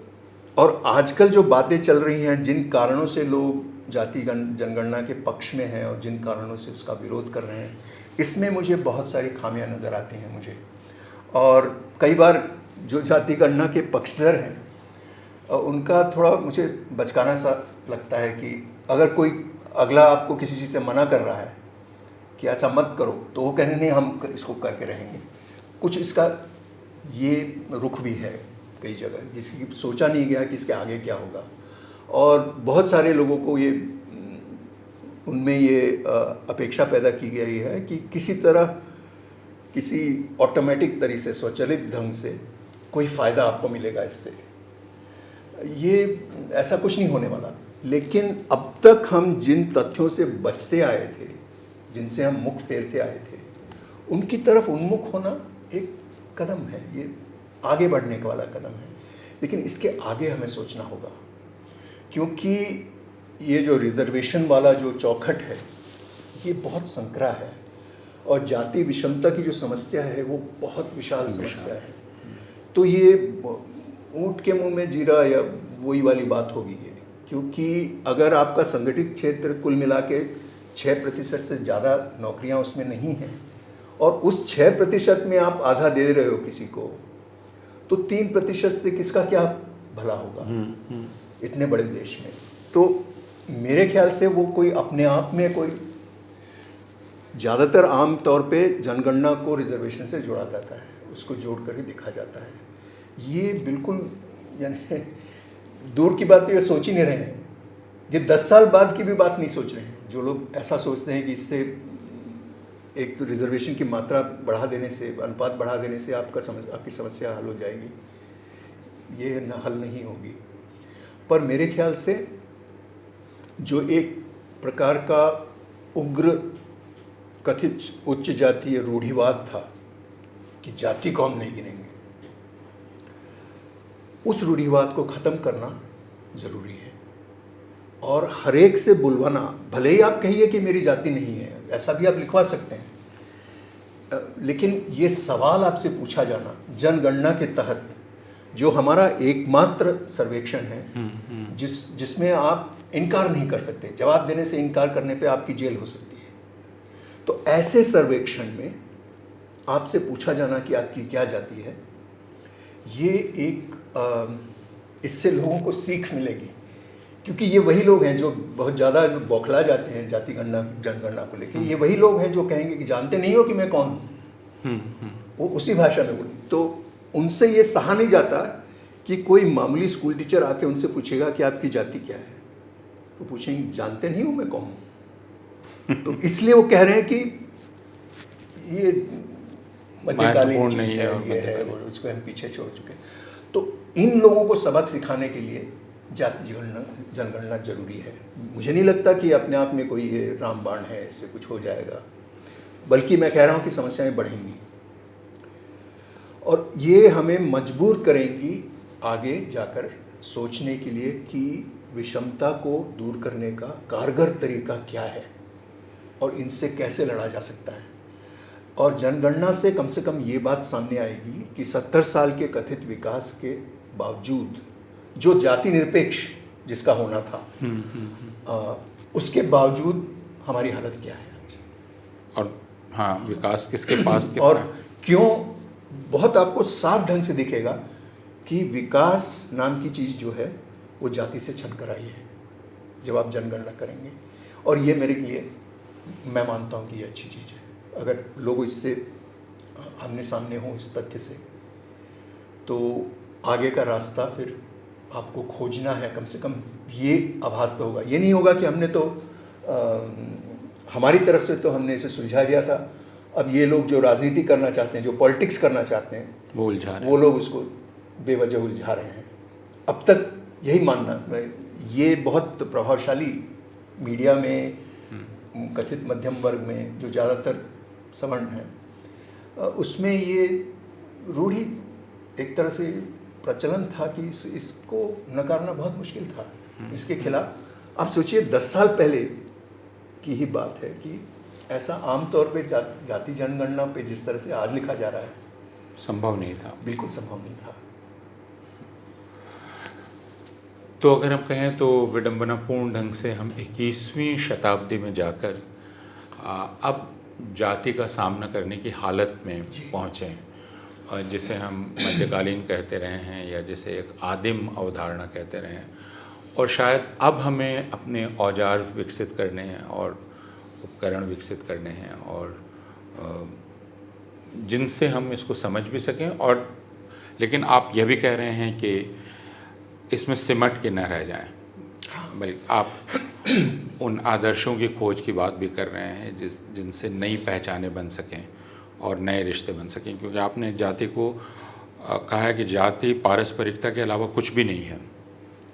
और आजकल जो बातें चल रही हैं, जिन कारणों से लोग जाति जनगणना के पक्ष में हैं और जिन कारणों से उसका विरोध कर रहे हैं, इसमें मुझे बहुत सारी खामियां नज़र आती हैं मुझे। और कई बार जो जाति गणना के पक्षधर हैं उनका थोड़ा मुझे बचकाना सा लगता है कि अगर कोई अगला आपको किसी चीज़ से मना कर रहा है कि ऐसा मत करो, तो वो कहने नहीं हम इसको करके रहेंगे। कुछ इसका ये रुख भी है कई जगह, जिसकी सोचा नहीं गया कि इसके आगे क्या होगा। और बहुत सारे लोगों को ये उनमें ये अपेक्षा पैदा की गई है कि किसी तरह, किसी ऑटोमेटिक तरीके से, स्वचालित ढंग से कोई फ़ायदा आपको मिलेगा इससे। ये ऐसा कुछ नहीं होने वाला। लेकिन अब तक हम जिन तथ्यों से बचते आए थे, जिनसे हम मुख फेरते आए थे, उनकी तरफ उन्मुख होना एक कदम है, ये आगे बढ़ने का वाला कदम है। लेकिन इसके आगे हमें सोचना होगा, क्योंकि ये जो रिजर्वेशन वाला जो चौखट है ये बहुत संकरा है, और जाति विषमता की जो समस्या है वो बहुत विशाल समस्या है। तो ये ऊँट के मुंह में जीरा या वही वाली बात होगी ये, क्योंकि अगर आपका संगठित क्षेत्र कुल मिला के 6% से ज़्यादा नौकरियां उसमें नहीं हैं, और उस 6% में आप आधा दे रहे हो किसी को, तो 3% से किसका क्या भला होगा इतने बड़े देश में। तो मेरे ख्याल से वो कोई अपने आप में कोई, ज़्यादातर आम तौर पे जनगणना को रिजर्वेशन से जोड़ा जाता है, उसको जोड़ कर ही देखा जाता है। ये बिल्कुल यानी दूर की बात तो ये सोच ही नहीं रहे हैं, ये 10 साल बाद की भी बात नहीं सोच रहे हैं। जो लोग ऐसा सोचते हैं कि इससे एक तो रिजर्वेशन की मात्रा बढ़ा देने से, अनुपात बढ़ा देने से आपकी समस्या हल हो जाएगी, ये हल नहीं होगी। पर मेरे ख्याल से जो एक प्रकार का उग्र कथित उच्च जातीय रूढ़िवाद था कि जाति को हम नहीं गिनेंगे, उस रूढ़िवाद को ख़त्म करना ज़रूरी है। और हर एक से बुलवाना, भले ही आप कहिए कि मेरी जाति नहीं है, ऐसा भी आप लिखवा सकते हैं, लेकिन ये सवाल आपसे पूछा जाना जनगणना के तहत, जो हमारा एकमात्र सर्वेक्षण है जिसमें आप इनकार नहीं कर सकते, जवाब देने से इनकार करने पे आपकी जेल हो सकती है। तो ऐसे सर्वेक्षण में आपसे पूछा जाना कि आपकी क्या जाति है, ये एक इससे लोगों को सीख मिलेगी, क्योंकि ये वही लोग हैं जो बहुत ज़्यादा बौखला जाते हैं जाति गणना जनगणना को लेकर। ये वही लोग हैं जो कहेंगे कि जानते नहीं हो कि मैं कौन हूँ, वो उसी भाषा में बोली। तो उनसे ये सहा नहीं जाता कि कोई मामूली स्कूल टीचर आके उनसे पूछेगा कि आपकी जाति क्या है, तो पूछेंगे जानते नहीं हो मैं कौन हूँ। तो इसलिए वो कह रहे हैं कि ये मध्यकालीन चीज़ है, ये है, उसको हम पीछे छोड़ चुके हैं। तो इन लोगों को सबक सिखाने के लिए जाति जनगणना जरूरी है। मुझे नहीं लगता कि अपने आप में कोई ये रामबाण है, इससे कुछ हो जाएगा, बल्कि मैं कह रहा हूँ कि समस्याएं बढ़ेंगी और ये हमें मजबूर करेंगी आगे जाकर सोचने के लिए कि विषमता को दूर करने का कारगर तरीका क्या है और इनसे कैसे लड़ा जा सकता है। और जनगणना से कम ये बात सामने आएगी कि 70 साल के कथित विकास के बावजूद, जो जाति निरपेक्ष जिसका होना था, उसके बावजूद हमारी हालत क्या है आज, और हाँ, विकास किसके पास कितना और क्यों, बहुत आपको साफ ढंग से दिखेगा कि विकास नाम की चीज़ जो है वो जाति से छन कर आई है जब आप जनगणना करेंगे। और ये मेरे लिए, मैं मानता हूँ कि ये अच्छी चीज़ है। अगर लोग इससे आमने सामने हों इस तथ्य से, तो आगे का रास्ता फिर आपको खोजना है, कम से कम ये आभास तो होगा। ये नहीं होगा कि हमने तो हमारी तरफ से तो हमने इसे सुलझा दिया था, अब ये लोग जो राजनीति करना चाहते हैं, जो पॉलिटिक्स करना चाहते हैं, वो उलझा रहे हैं, वो लोग उसको बेवजह उलझा रहे हैं। अब तक यही मानना, ये बहुत प्रभावशाली मीडिया में, कथित मध्यम वर्ग में जो ज़्यादातर सवर्ण हैं, उसमें ये रूढ़ी एक तरह से प्रचलन था कि इसको नकारना बहुत मुश्किल था। इसके खिलाफ आप सोचिए 10 साल पहले की ही बात है कि ऐसा आमतौर पे जाति जनगणना पे जिस तरह से आज लिखा जा रहा है, संभव नहीं था, बिल्कुल संभव नहीं था। तो अगर हम कहें तो विडंबनापूर्ण ढंग से हम 21वीं शताब्दी में जाकर अब जाति का सामना करने की हालत में पहुँचे हैं, और जिसे हम मध्यकालीन कहते रहे हैं या जिसे एक आदिम अवधारणा कहते रहे हैं। और शायद अब हमें अपने औजार विकसित करने हैं और उपकरण विकसित करने हैं, और जिनसे हम इसको समझ भी सकें। और लेकिन आप यह भी कह रहे हैं कि इसमें सिमट के न रह जाएं, बल्कि आप उन आदर्शों की खोज की बात भी कर रहे हैं जिनसे नई पहचानें बन सकें और नए रिश्ते बन सकें। क्योंकि आपने जाति को कहा है कि जाति पारस्परिकता के अलावा कुछ भी नहीं है,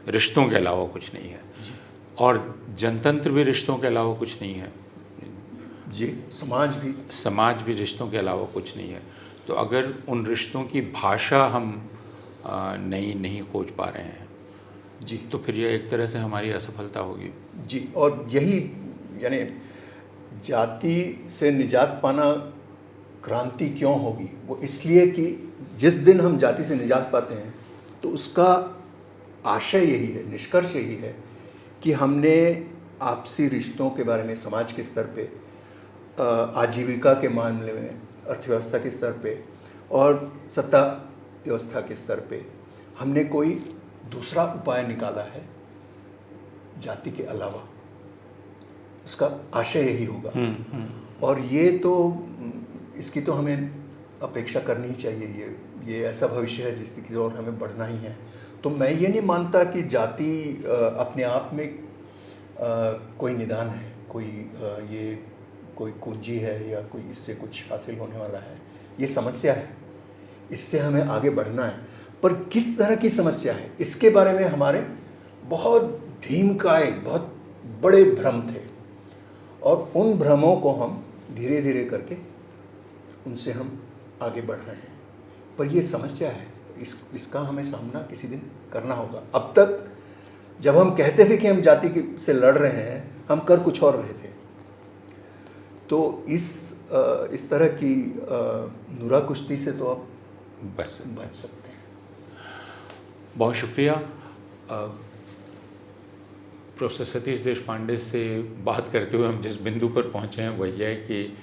रिश्तों के अलावा कुछ नहीं है, और जनतंत्र भी रिश्तों के अलावा कुछ नहीं है जी, समाज भी रिश्तों के अलावा कुछ नहीं है। तो अगर उन रिश्तों की भाषा हम नई नहीं खोज पा रहे हैं जी, तो फिर यह एक तरह से हमारी असफलता होगी जी। और यही यानी जाति से निजात पाना क्रांति क्यों होगी, वो इसलिए कि जिस दिन हम जाति से निजात पाते हैं तो उसका आशय यही है, निष्कर्ष यही है कि हमने आपसी रिश्तों के बारे में समाज के स्तर पे, आजीविका के मामले में, अर्थव्यवस्था के स्तर पे और सत्ता व्यवस्था के स्तर पे हमने कोई दूसरा उपाय निकाला है जाति के अलावा। उसका आशय यही होगा। और ये तो इसकी तो हमें अपेक्षा करनी ही चाहिए। ये ऐसा भविष्य है जिसकी ओर हमें बढ़ना ही है। तो मैं ये नहीं मानता कि जाति अपने आप में कोई निदान है, कोई कुंजी है या कोई इससे कुछ हासिल होने वाला है। ये समस्या है, इससे हमें आगे बढ़ना है। पर किस तरह की समस्या है इसके बारे में हमारे बहुत भीमकाय, बहुत बड़े भ्रम थे, और उन भ्रमों को हम धीरे धीरे करके उनसे हम आगे बढ़ रहे हैं। पर ये समस्या है, इसका हमें सामना किसी दिन करना होगा। अब तक जब हम कहते थे कि हम जाति से लड़ रहे हैं, हम कर कुछ और रहे थे। तो इस तरह की नुरा कुश्ती से तो आप बच सकते हैं। बहुत शुक्रिया। प्रोफेसर सतीश देशपांडे से बात करते हुए हम जिस बिंदु पर पहुंचे हैं वह यह है कि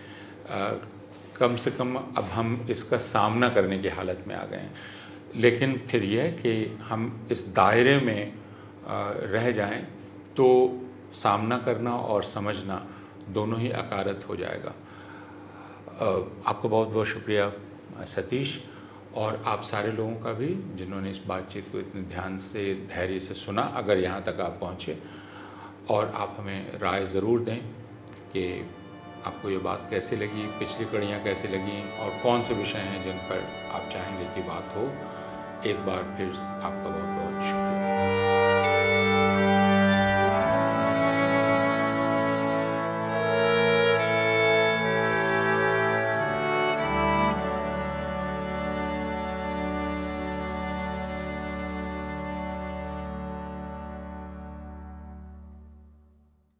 कम से कम अब हम इसका सामना करने की हालत में आ गए हैं। लेकिन फिर यह कि हम इस दायरे में रह जाएं तो सामना करना और समझना दोनों ही अकारत हो जाएगा। आपको बहुत बहुत शुक्रिया सतीश, और आप सारे लोगों का भी जिन्होंने इस बातचीत को इतने ध्यान से, धैर्य से सुना। अगर यहाँ तक आप पहुँचे, और आप हमें राय ज़रूर दें कि आपको ये बात कैसी लगी, पिछली कड़ियाँ कैसी लगी, और कौन से विषय हैं जिन पर आप चाहेंगे कि बात हो। एक बार फिर आपका बहुत बहुत शुक्रिया।